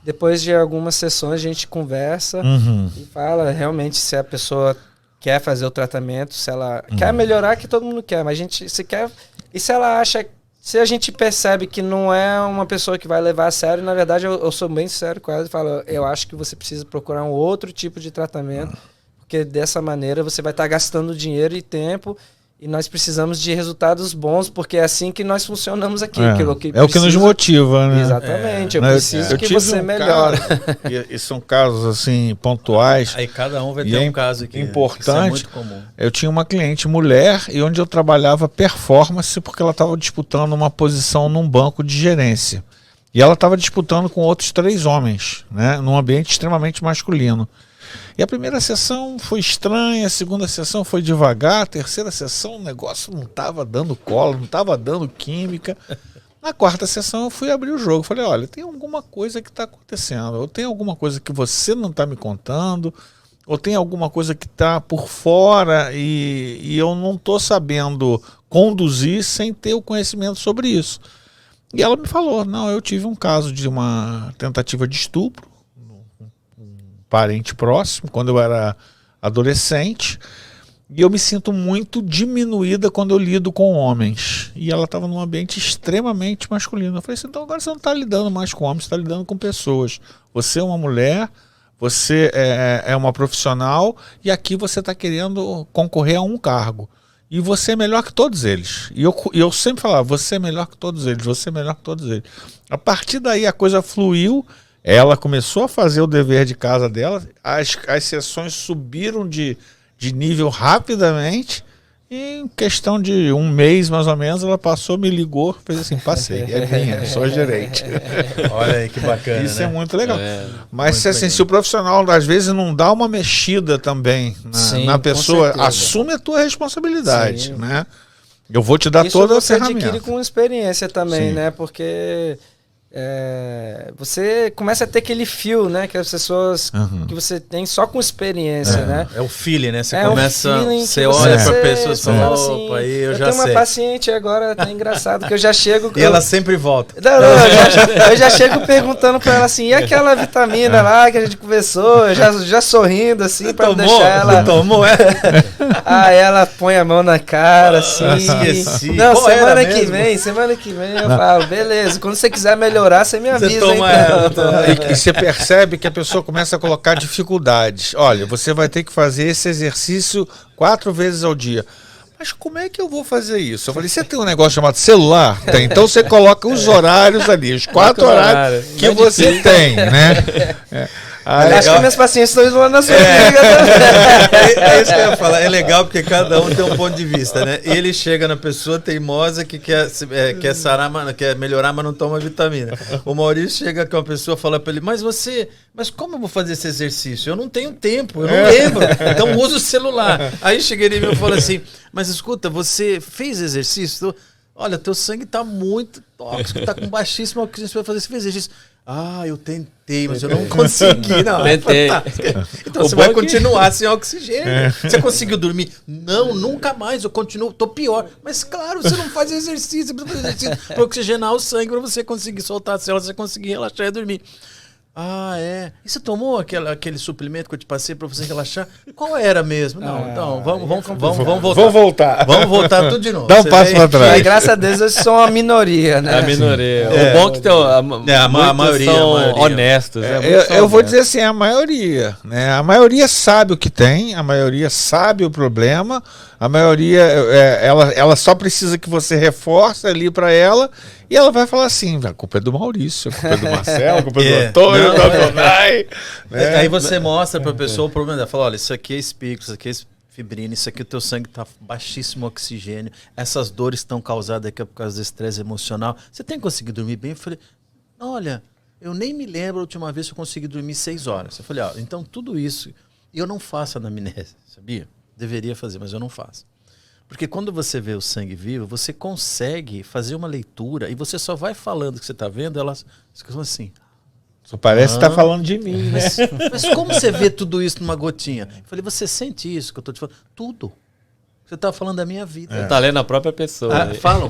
depois de algumas sessões, a gente conversa e fala realmente se a pessoa quer fazer o tratamento, se ela quer melhorar, que todo mundo quer, mas se ela acha, Se a gente percebe que não é uma pessoa que vai levar a sério, na verdade eu sou bem sincero com ela e falo, eu acho que você precisa procurar um outro tipo de tratamento, porque dessa maneira você vai estar gastando dinheiro e tempo, e nós precisamos de resultados bons, porque é assim que nós funcionamos aqui. É o que nos motiva, né? Exatamente, eu preciso que você melhore. E são casos assim pontuais. Aí cada um vai ter um caso aqui. Importante. Isso é muito comum. Eu tinha uma cliente mulher e onde eu trabalhava performance porque ela estava disputando uma posição num banco de gerência. E ela estava disputando com outros 3 homens, né? Num ambiente extremamente masculino. E a primeira sessão foi estranha, a segunda sessão foi devagar, a terceira sessão o negócio não estava dando cola, não estava dando química. Na quarta sessão eu fui abrir o jogo, falei, olha, tem alguma coisa que está acontecendo, ou tem alguma coisa que você não está me contando, ou tem alguma coisa que está por fora e eu não estou sabendo conduzir sem ter o conhecimento sobre isso. E ela me falou, não, eu tive um caso de uma tentativa de estupro, parente próximo, quando eu era adolescente, e eu me sinto muito diminuída quando eu lido com homens. E ela estava num ambiente extremamente masculino. Eu falei assim, então agora você não está lidando mais com homens, você está lidando com pessoas. Você é uma mulher, você é uma profissional, e aqui você está querendo concorrer a um cargo. E você é melhor que todos eles. E eu sempre falava, você é melhor que todos eles, você é melhor que todos eles. A partir daí a coisa fluiu. Ela começou a fazer o dever de casa dela, as sessões subiram de nível rapidamente, e em questão de um mês mais ou menos, ela passou, me ligou, fez assim, passei, é minha, sou a gerente. Olha aí que bacana. Isso, né? É muito legal. Mas muito assim, legal. Se o profissional às vezes não dá uma mexida também na pessoa, assume a tua responsabilidade, né? Eu vou te dar isso toda a ferramenta. Isso você adquire com experiência também, né? Porque você começa a ter aquele fio, né? Que as pessoas que você tem só com experiência, né? É o feeling, né? Você começa, você olha pra pessoa e fala, opa, aí eu já sei. Eu tenho uma paciente agora, tá engraçado, que eu já chego... E ela sempre volta. Eu já chego perguntando pra ela assim, e aquela vitamina lá que a gente conversou, já sorrindo assim, pra deixar ela... Tomou, Aí ela põe a mão na cara, assim... Esqueci. Não, semana que vem eu falo, beleza, quando você quiser melhorar, você me avisa. E você percebe que a pessoa começa a colocar dificuldades. Olha, você vai ter que fazer esse exercício 4 vezes ao dia. Mas como é que eu vou fazer isso? Eu falei, você tem um negócio chamado celular? Tem. Então você coloca os horários ali, os 4 horários que você tem, né? Acho que minhas pacientes estão isolando a sua amiga também. É isso que eu ia falar. É legal porque cada um tem um ponto de vista, né? Ele chega na pessoa teimosa que quer sarar, quer melhorar, mas não toma vitamina. O Maurício chega com uma pessoa e fala pra ele, mas como eu vou fazer esse exercício? Eu não tenho tempo, eu não lembro. Então usa o celular. Aí chega ele e fala assim, mas escuta, você fez exercício? Olha, teu sangue tá muito tóxico, tá com baixíssimo oxigênio, você vai fazer esse exercício. Eu tentei, mas eu não consegui, não. Tentei. Então você vai continuar sem oxigênio. Você conseguiu dormir? Não, nunca mais, eu continuo, tô pior. Mas claro, você não faz exercício, você precisa fazer exercício para oxigenar o sangue, para você conseguir soltar as células, você conseguir relaxar e dormir. E você tomou aquele suplemento que eu te passei para você relaxar? Qual era mesmo? Não, então, vamos voltar. Vamos voltar. Vamos voltar tudo de novo. Dá um passo para trás. Mas graças a Deus eu sou uma minoria, né? A minoria. O bom que tem a maioria são honestos. Eu vou dizer assim, a maioria, né? A maioria sabe o que tem, a maioria sabe o problema, a maioria ela só precisa que você reforce ali para ela. E ela vai falar assim, a culpa é do Maurício, a culpa é do Marcelo, a culpa é do Antônio, do Adonai. Aí você mostra para a pessoa o problema dela. Fala, olha, isso aqui é espírito, isso aqui é fibrina, isso aqui o teu sangue está baixíssimo oxigênio, essas dores estão causadas aqui por causa do estresse emocional. Você tem conseguido dormir bem? Eu falei, olha, eu nem me lembro a última vez que eu consegui dormir 6 horas. Eu falei, então tudo isso, eu não faço anamnese, sabia? Deveria fazer, mas eu não faço. Porque quando você vê o sangue vivo, você consegue fazer uma leitura e você só vai falando o que você está vendo, elas ficam assim. Só parece que está falando de mim, né? Mas como você vê tudo isso numa gotinha? Eu falei, você sente isso que eu estou te falando? Tudo. Você está falando da minha vida. Você está lendo a própria pessoa. Falam.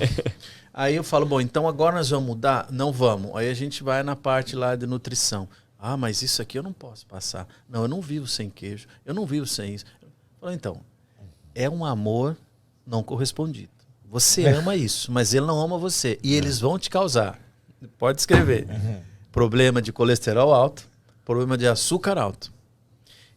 Aí eu falo, bom, então agora nós vamos mudar? Não vamos. Aí a gente vai na parte lá de nutrição. Mas isso aqui eu não posso passar. Não, eu não vivo sem queijo. Eu não vivo sem isso. Eu falo, então, é um amor não correspondido. Você ama isso, mas ele não ama você. E eles vão te causar. Pode escrever. Problema de colesterol alto, problema de açúcar alto.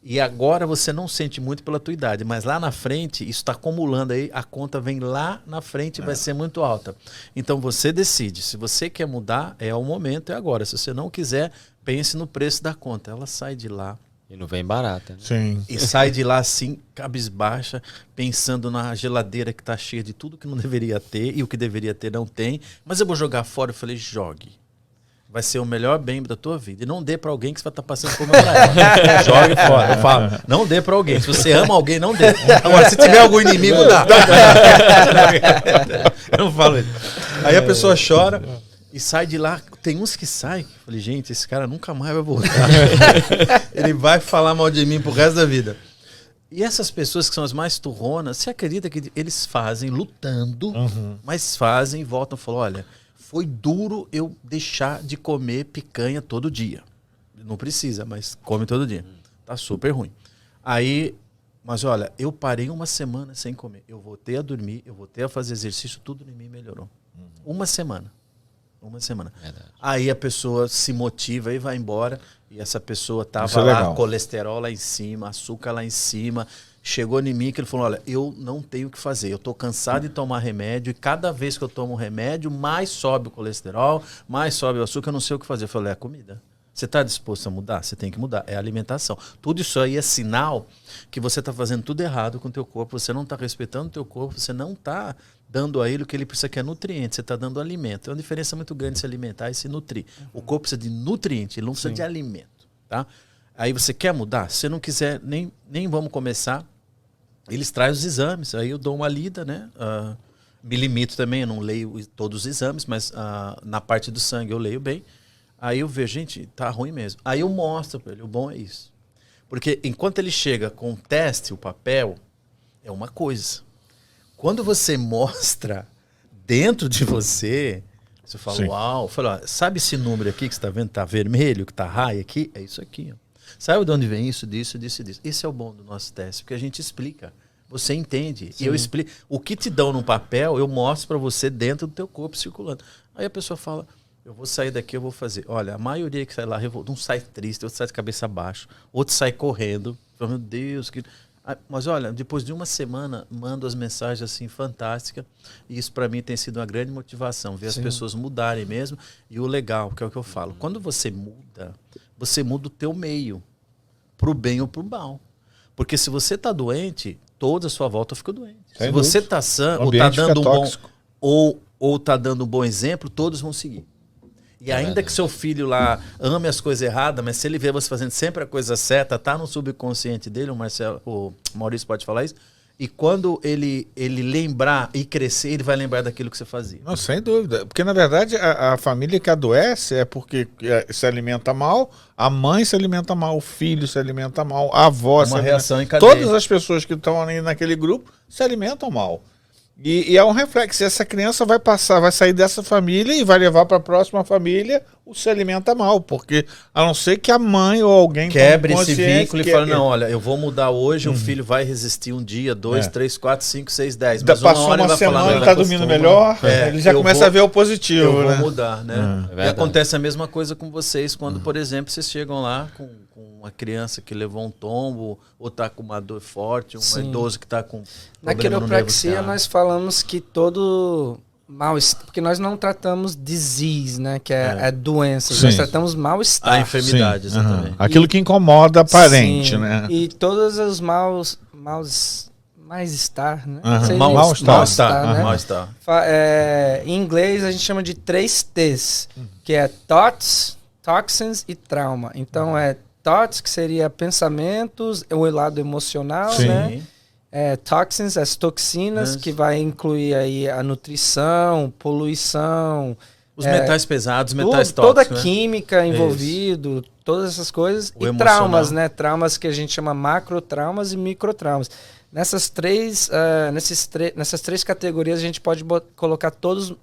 E agora você não sente muito pela tua idade, mas lá na frente, isso está acumulando aí, a conta vem lá na frente e vai ser muito alta. Então você decide. Se você quer mudar, é o momento, é agora. Se você não quiser, pense no preço da conta. Ela sai de lá. E não vem barata, né? Sim. E sai de lá assim, cabisbaixa, pensando na geladeira que está cheia de tudo que não deveria ter e o que deveria ter não tem. Mas eu vou jogar fora. Eu falei, jogue. Vai ser o melhor bem da tua vida. E não dê para alguém que você vai estar passando por uma ela. Jogue fora. Eu falo, não dê para alguém. Se você ama alguém, não dê. Agora, se tiver algum inimigo, dá. Eu não falo isso. Aí a pessoa chora e sai de lá. Tem uns que saem. Eu falei, gente, esse cara nunca mais vai voltar. Ele vai falar mal de mim pro resto da vida. E essas pessoas que são as mais turronas, você acredita que eles fazem lutando, mas fazem e voltam e falam, olha... Foi duro eu deixar de comer picanha todo dia. Não precisa, mas come todo dia. Tá super ruim. Aí, mas olha, eu parei uma semana sem comer. Eu voltei a dormir, eu voltei a fazer exercício, tudo em mim melhorou. Uma semana. Uma semana. Verdade. Aí a pessoa se motiva e vai embora. E essa pessoa tava lá, colesterol lá em cima, açúcar lá em cima. Chegou em mim que ele falou, olha, eu não tenho o que fazer, eu estou cansado de tomar remédio e cada vez que eu tomo remédio, mais sobe o colesterol, mais sobe o açúcar, eu não sei o que fazer. Eu falei, é a comida. Você está disposto a mudar? Você tem que mudar, é a alimentação. Tudo isso aí é sinal que você está fazendo tudo errado com o teu corpo, você não está respeitando o teu corpo, você não está dando a ele o que ele precisa, que é nutriente, você está dando alimento. É uma diferença muito grande se alimentar e se nutrir. O corpo precisa de nutriente, ele não precisa de alimento. Tá? Aí você quer mudar? Se não quiser, nem vamos começar. Eles trazem os exames, aí eu dou uma lida, né? Me limito também, eu não leio todos os exames, mas na parte do sangue eu leio bem. Aí eu vejo, gente, tá ruim mesmo. Aí eu mostro para ele, o bom é isso. Porque enquanto ele chega com o teste, o papel, é uma coisa. Quando você mostra dentro de você, você fala, sim, uau, fala, sabe esse número aqui que você está vendo, tá vermelho, que tá raio aqui? É isso aqui, ó. Sabe de onde vem isso, disso, disso e disso? Esse é o bom do nosso teste, porque a gente explica. Você entende. Sim. E eu explico. O que te dão no papel, eu mostro para você dentro do teu corpo circulando. Aí a pessoa fala, eu vou sair daqui, eu vou fazer. Olha, a maioria que sai lá, um sai triste, outro sai de cabeça baixa, outro sai correndo. Fala, meu Deus, que... Mas olha, depois de uma semana, mando as mensagens assim fantásticas. E isso para mim tem sido uma grande motivação. Ver, sim, as pessoas mudarem mesmo. E o legal, que é o que eu falo. Quando você muda o teu meio. Pro bem ou pro mal. Porque se você tá doente, toda a sua volta fica doente. Sem se você tá sã, ou tá dando um bom, ou tá dando um bom exemplo, todos vão seguir. E ainda que seu filho lá ame as coisas erradas, mas se ele vê você fazendo sempre a coisa certa, tá no subconsciente dele, o Maurício pode falar isso, e quando ele lembrar e crescer, ele vai lembrar daquilo que você fazia. Não, sem dúvida. Porque, na verdade, a família que adoece é porque se alimenta mal, a mãe se alimenta mal, o filho se alimenta mal, a avó se alimenta... Uma reação em cadeia. Todas as pessoas que estão ali naquele grupo se alimentam mal. E é um reflexo. Essa criança vai sair dessa família e vai levar para a próxima família o se alimenta mal, porque a não ser que a mãe ou alguém quebre esse vínculo e fale, não, olha, eu vou mudar hoje, o filho vai resistir um dia, 2, 3, 4, 5, 6, 10. Mas passou uma semana, ele está dormindo melhor, ele já começa a ver o positivo. Eu vou mudar, né? E acontece a mesma coisa com vocês quando, por exemplo, vocês chegam lá com uma criança que levou um tombo, ou está com uma dor forte, um idoso que está com na quiropraxia nós falamos que todo mal-estar, porque nós não tratamos disease, né, que é doença, nós tratamos mal-estar. A enfermidade, exatamente. Aquilo que incomoda aparente, né? E todos os mais-estar, né? Mal-estar. Né? Mal-estar. Em inglês a gente chama de 3 T's, que é thoughts, toxins e trauma. Então thoughts, que seria pensamentos, o lado emocional, né? Toxins, as toxinas, que vai incluir aí a nutrição, poluição, os metais pesados, metais tóxicos, toda a química envolvido, todas essas coisas, e traumas, né? Traumas que a gente chama macrotraumas e microtraumas. Nessas três categorias a gente pode colocar todos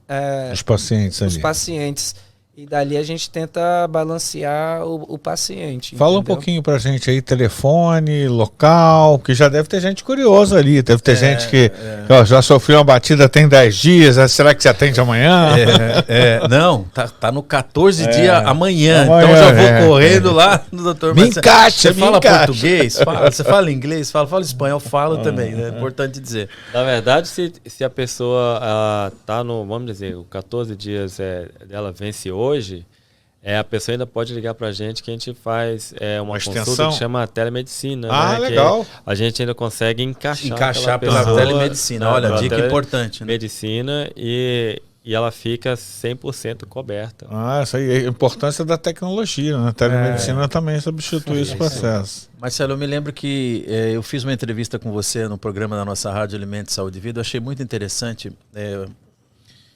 os pacientes ali. Os pacientes. E dali a gente tenta balancear o paciente. Fala um pouquinho pra gente aí, telefone, local, que já deve ter gente curiosa ali. Deve ter gente que ó, já sofreu uma batida tem 10 dias, será que você atende amanhã? Não, tá no 14 dia amanhã, então já vou correndo lá no Dr. Marcelo. Você fala português? Você fala inglês? Fala espanhol? Falo também, né? É importante dizer. Na verdade, se a pessoa tá no, vamos dizer, o 14 dias dela vence hoje, a pessoa ainda pode ligar pra gente que a gente faz uma consulta que chama telemedicina. Legal. Que a gente ainda consegue encaixar pela telemedicina. Olha, dica importante. Né? Medicina e ela fica 100% coberta. Essa aí é a importância da tecnologia, né? A telemedicina também substitui esse processo. Marcelo, eu me lembro que eu fiz uma entrevista com você no programa da nossa Rádio Alimento, Saúde e Vida. Eu achei muito interessante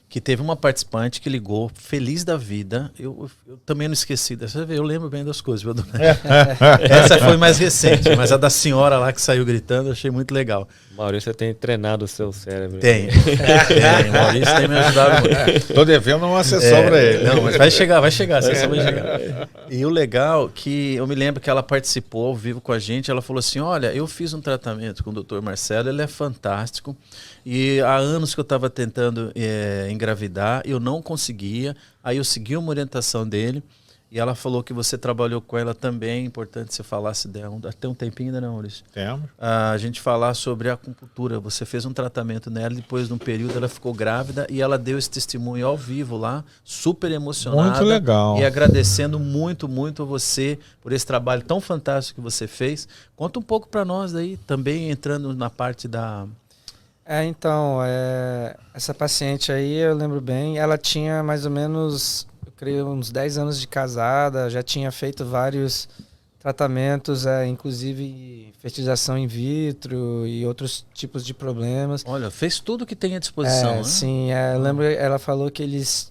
que teve uma participante que ligou feliz da vida. Eu também não esqueci dessa vez. Eu lembro bem das coisas, viu, dona? Essa foi mais recente, mas a da senhora lá que saiu gritando, eu achei muito legal. Maurício, você tem treinado o seu cérebro. Tem. Maurício tem me ajudado muito. Tô devendo um assessor para ele. Não, mas vai chegar, a assessor vai chegar. E o legal que eu me lembro que ela participou ao vivo com a gente, ela falou assim, olha, eu fiz um tratamento com o Dr. Marcelo, ele é fantástico, e há anos que eu estava tentando engravidar, eu não conseguia, aí eu segui uma orientação dele, e ela falou que você trabalhou com ela também, é importante você falasse dela, até um tempinho ainda não, Maurício? Temos. A gente falar sobre a acupuntura, você fez um tratamento nela, depois de um período ela ficou grávida e ela deu esse testemunho ao vivo lá, super emocionada. Muito legal. E agradecendo muito, muito a você por esse trabalho tão fantástico que você fez. Conta um pouco para nós daí, também entrando na parte da... Então, essa paciente aí, eu lembro bem, ela tinha mais ou menos, eu creio, uns 10 anos de casada, já tinha feito vários tratamentos, inclusive fertilização in vitro e outros tipos de problemas. Olha, fez tudo que tem à disposição, né? Sim, eu lembro, ela falou que eles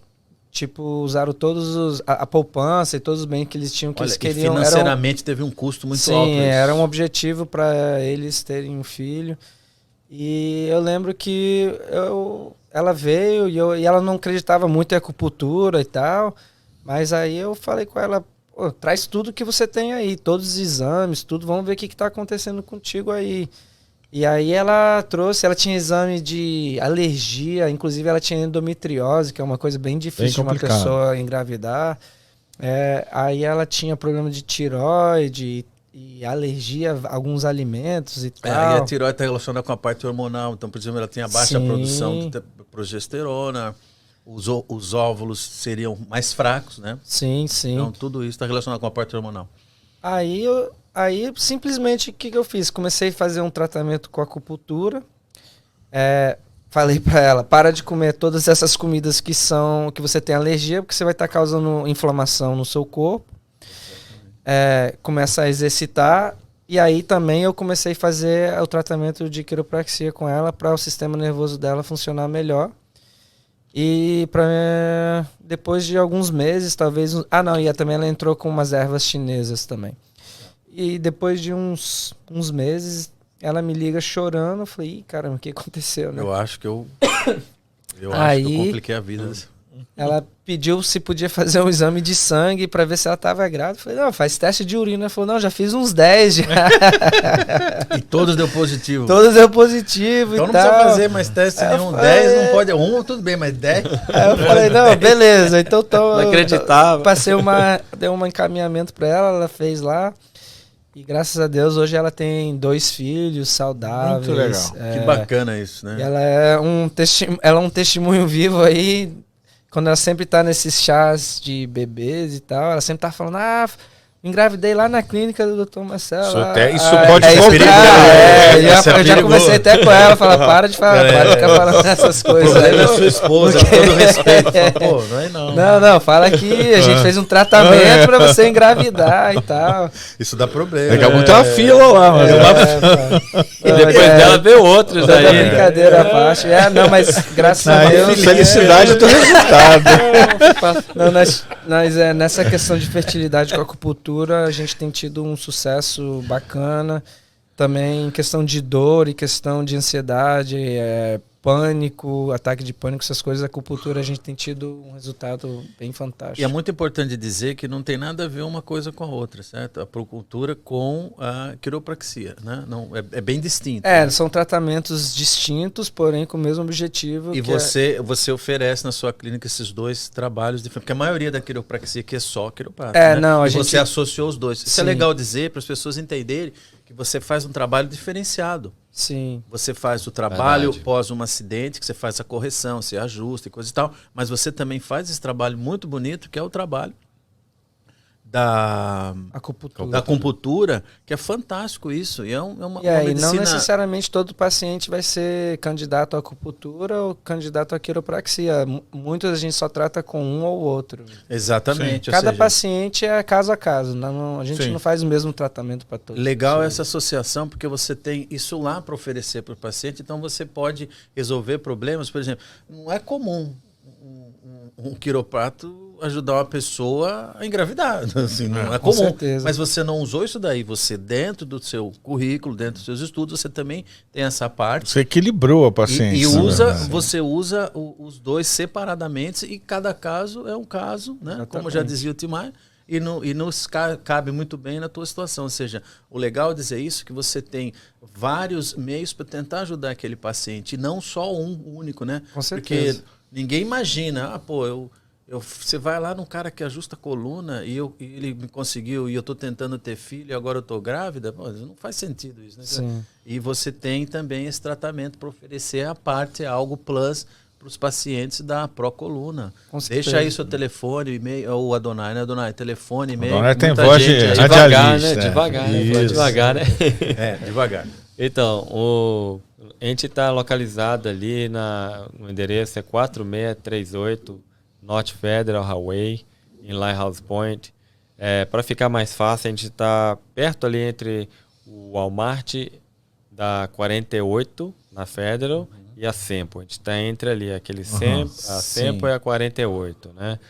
usaram todos a poupança e todos os bens que eles tinham, que eles queriam. Financeiramente teve um custo muito alto. Sim, era um objetivo para eles terem um filho. E eu lembro que ela veio e ela não acreditava muito em acupuntura e tal, mas aí eu falei com ela, traz tudo que você tem aí, todos os exames, tudo, vamos ver o que está acontecendo contigo aí. E aí ela tinha exame de alergia, inclusive ela tinha endometriose, que é uma coisa bem difícil de uma pessoa engravidar. Aí ela tinha problema de tireoide e alergia a alguns alimentos e tal. E a tireoide está relacionada com a parte hormonal, então, por exemplo, ela tem a baixa produção de progesterona, os óvulos seriam mais fracos, né? Sim, sim. Então, tudo isso está relacionado com a parte hormonal. Aí simplesmente, o que eu fiz? Comecei a fazer um tratamento com acupuntura. Falei para ela, para de comer todas essas comidas que você tem alergia, porque você vai estar causando inflamação no seu corpo. Começa a exercitar. E aí também eu comecei a fazer o tratamento de quiropraxia com ela para o sistema nervoso dela funcionar melhor. E depois de alguns meses, talvez... e também ela entrou com umas ervas chinesas também. E depois de uns meses, ela me liga chorando. Eu falei, ih, caramba, o que aconteceu, né? Eu acho que eu compliquei a vida. Ela pediu se podia fazer um exame de sangue para ver se ela estava grávida. Eu falei, não, faz teste de urina. Ela falou, não, já fiz uns 10 já. E todos deu positivo? Todos deu positivo então e tal. Então não precisa fazer mais teste nenhum. 10 não pode. Tudo bem, mas 10? Aí eu falei, não, beleza. Então não acreditava. Deu um encaminhamento para ela fez lá. E graças a Deus, hoje ela tem 2 filhos saudáveis. Muito legal. Que bacana isso, né? E ela é um testemunho vivo aí. Quando ela sempre tá nesses chás de bebês e tal, ela sempre tá falando, engravidei lá na clínica do Dr. Marcelo. Isso pode contar. Eu já comecei até com ela, falar, para de ficar falando essas coisas. Aí a sua esposa, com todo respeito, fala, não, fala que a gente fez um tratamento pra você engravidar e tal. Isso dá problema. Daqui a pouco tem uma fila lá, mas e depois dela veio outros aí. Brincadeira à parte. Mas graças a Deus. Felicidade do resultado. Nessa questão de fertilidade com a acupuntura, a gente tem tido um sucesso bacana. Também em questão de dor e questão de ansiedade, pânico, ataque de pânico, essas coisas, a acupuntura a gente tem tido um resultado bem fantástico. E é muito importante dizer que não tem nada a ver uma coisa com a outra, certo? A acupuntura com a quiropraxia, né? Não, é bem distinto. Né? São tratamentos distintos, porém com o mesmo objetivo. E você oferece na sua clínica esses dois trabalhos diferentes, porque a maioria da quiropraxia que é só quiropraxia. Né? Não, você associou os dois. Isso é legal dizer para as pessoas entenderem que você faz um trabalho diferenciado. Sim. Você faz o trabalho pós um acidente, que você faz a correção, você ajusta e coisa e tal, mas você também faz esse trabalho muito bonito, que é o trabalho da acupuntura, que é fantástico isso. E é uma medicina... não necessariamente todo paciente vai ser candidato à acupuntura ou candidato à quiropraxia. Muitas a gente só trata com um ou outro. Exatamente. Cada paciente é caso a caso. A gente não faz o mesmo tratamento para todos. Legal essa associação, porque você tem isso lá para oferecer para o paciente, então você pode resolver problemas. Por exemplo, não é comum um quiroprato ajudar uma pessoa a engravidar. Assim, não é comum. Certeza. Mas você não usou isso daí. Você, dentro do seu currículo, dentro dos seus estudos, você também tem essa parte. Você equilibrou a paciente. Você usa os dois separadamente e cada caso é um caso, né? Exatamente. Como já dizia o Timar. E nos cabe muito bem na tua situação. Ou seja, o legal é dizer isso, que você tem vários meios para tentar ajudar aquele paciente, e não só um único, né? Com certeza. Porque ninguém imagina, você vai lá num cara que ajusta a coluna e ele me conseguiu e eu estou tentando ter filho e agora eu estou grávida. Pô, não faz sentido isso, né? Sim. E você tem também esse tratamento para oferecer a parte, algo plus para os pacientes da Procoluna. Deixa aí seu telefone, e-mail, ou Adonai, né, Adonai? Telefone, e-mail. Adonai tem voz de devagar, né? Devagar, né? Devagar. Então, a gente está localizado ali no endereço é 4638 North Federal Highway, em Lighthouse Point. Para ficar mais fácil, a gente está perto ali entre o Walmart da 48, na Federal, e a Sempo. A gente está entre ali, a Sempo e a 48, né?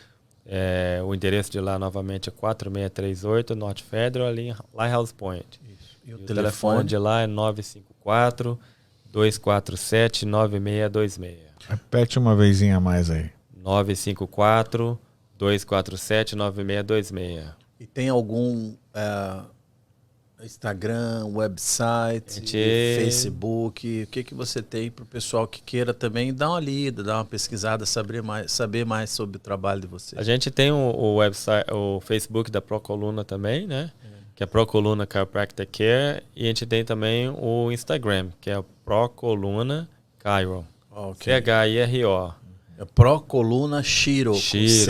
O endereço de lá, novamente, é 4638 North Federal, ali em Lighthouse Point. Isso. E o telefone de lá é 954-247-9626. Repete uma vezinha a mais aí. 954-247-9626. E tem algum Instagram, website, Facebook? O que você tem para o pessoal que queira também dar uma lida, dar uma pesquisada, saber mais sobre o trabalho de vocês? A gente tem o website, o Facebook da Procoluna também, né? Que é Procoluna Chiropractic Care. E a gente tem também o Instagram, que é Procoluna Chiro. Okay. CHIRO. Procoluna Chiro. CHIRO.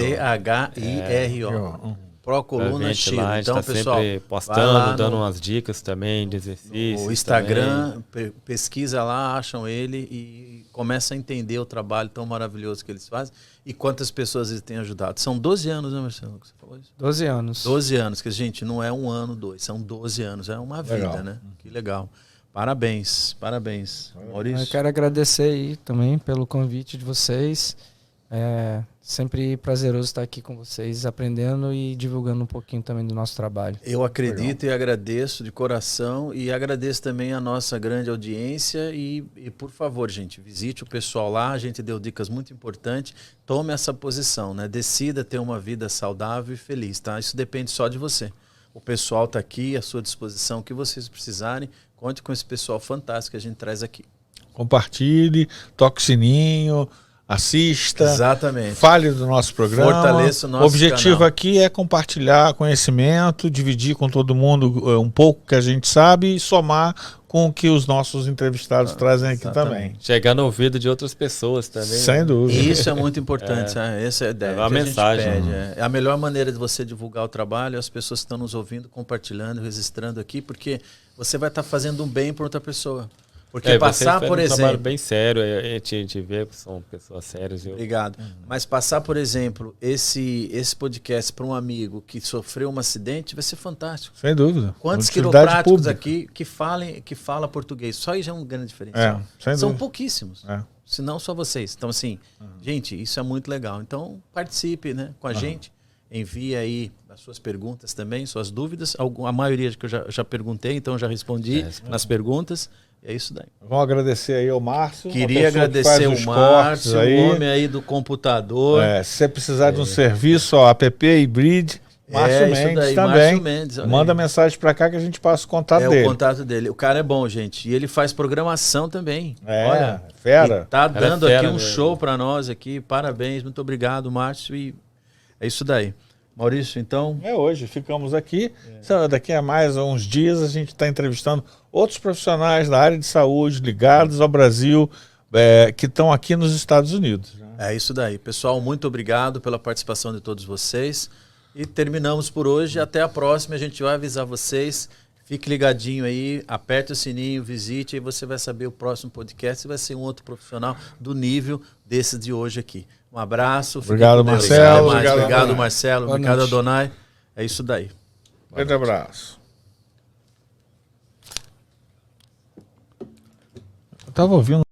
Procoluna Chiro. Lá, então, tá pessoal, sempre postando, dando umas dicas também de exercícios. O Instagram, pesquisa lá, acham ele e começa a entender o trabalho tão maravilhoso que eles fazem e quantas pessoas eles têm ajudado. São 12 anos, né, Marcelo, que você falou isso? 12 anos. 12 anos, que, gente, não é um ano, dois, são 12 anos, é uma vida, né? Que legal. Parabéns, Maurício. Eu quero agradecer aí também pelo convite de vocês. Sempre prazeroso estar aqui com vocês, aprendendo e divulgando um pouquinho também do nosso trabalho. Eu acredito e agradeço de coração e agradeço também a nossa grande audiência e por favor, gente, visite o pessoal lá, a gente deu dicas muito importantes, tome essa posição, né? Decida ter uma vida saudável e feliz, tá? Isso depende só de você. O pessoal está aqui à sua disposição, o que vocês precisarem, conte com esse pessoal fantástico que a gente traz aqui. Compartilhe, toque o sininho, assista, exatamente, fale do nosso programa, fortaleça o nosso O objetivo canal. Aqui é compartilhar conhecimento, dividir com todo mundo um pouco que a gente sabe e somar com o que os nossos entrevistados trazem aqui também. Chegar no ouvido de outras pessoas também. Sem dúvida. Isso é muito importante. Essa é a ideia. É uma mensagem. É a melhor maneira de você divulgar o trabalho, as pessoas que estão nos ouvindo, compartilhando, registrando aqui, porque você vai estar fazendo um bem para outra pessoa. Porque passar, por exemplo... trabalho bem sério, a gente vê que são pessoas sérias. Obrigado. Mas passar, por exemplo, esse podcast para um amigo que sofreu um acidente vai ser fantástico. Sem dúvida. Quantos quiropráticos aqui que falam português? Só aí já é um grande diferencial. São pouquíssimos. Se não só vocês. Então, assim, gente, isso é muito legal. Então, participe, né, com a gente. Envie aí as suas perguntas também, suas dúvidas. A maioria que eu já perguntei, então já respondi nas perguntas. E é isso daí. Vamos agradecer aí ao Márcio. Queria agradecer o Márcio, o homem aí do computador. Se você precisar de um serviço, ó, app Hybrid, Márcio Mendes daí, também. Márcio Mendes, manda mensagem para cá que a gente passa o contato dele. O contato dele. O cara é bom, gente. E ele faz programação também. Olha, fera. Tá dando fera aqui um mesmo. show para nós aqui. Parabéns, muito obrigado, Márcio. E é isso daí. Maurício, então... Hoje ficamos aqui. Daqui a mais uns dias a gente está entrevistando outros profissionais da área de saúde ligados ao Brasil, que estão aqui nos Estados Unidos. É isso daí. Pessoal, muito obrigado pela participação de todos vocês. E terminamos por hoje. Até a próxima. A gente vai avisar vocês. Fique ligadinho aí, aperte o sininho, visite, aí você vai saber o próximo podcast e vai ser um outro profissional do nível desse de hoje aqui. Um abraço. Obrigado, Marcelo. Obrigado, Marcelo. Obrigado, Adonai. É isso daí. Grande abraço. Eu estava ouvindo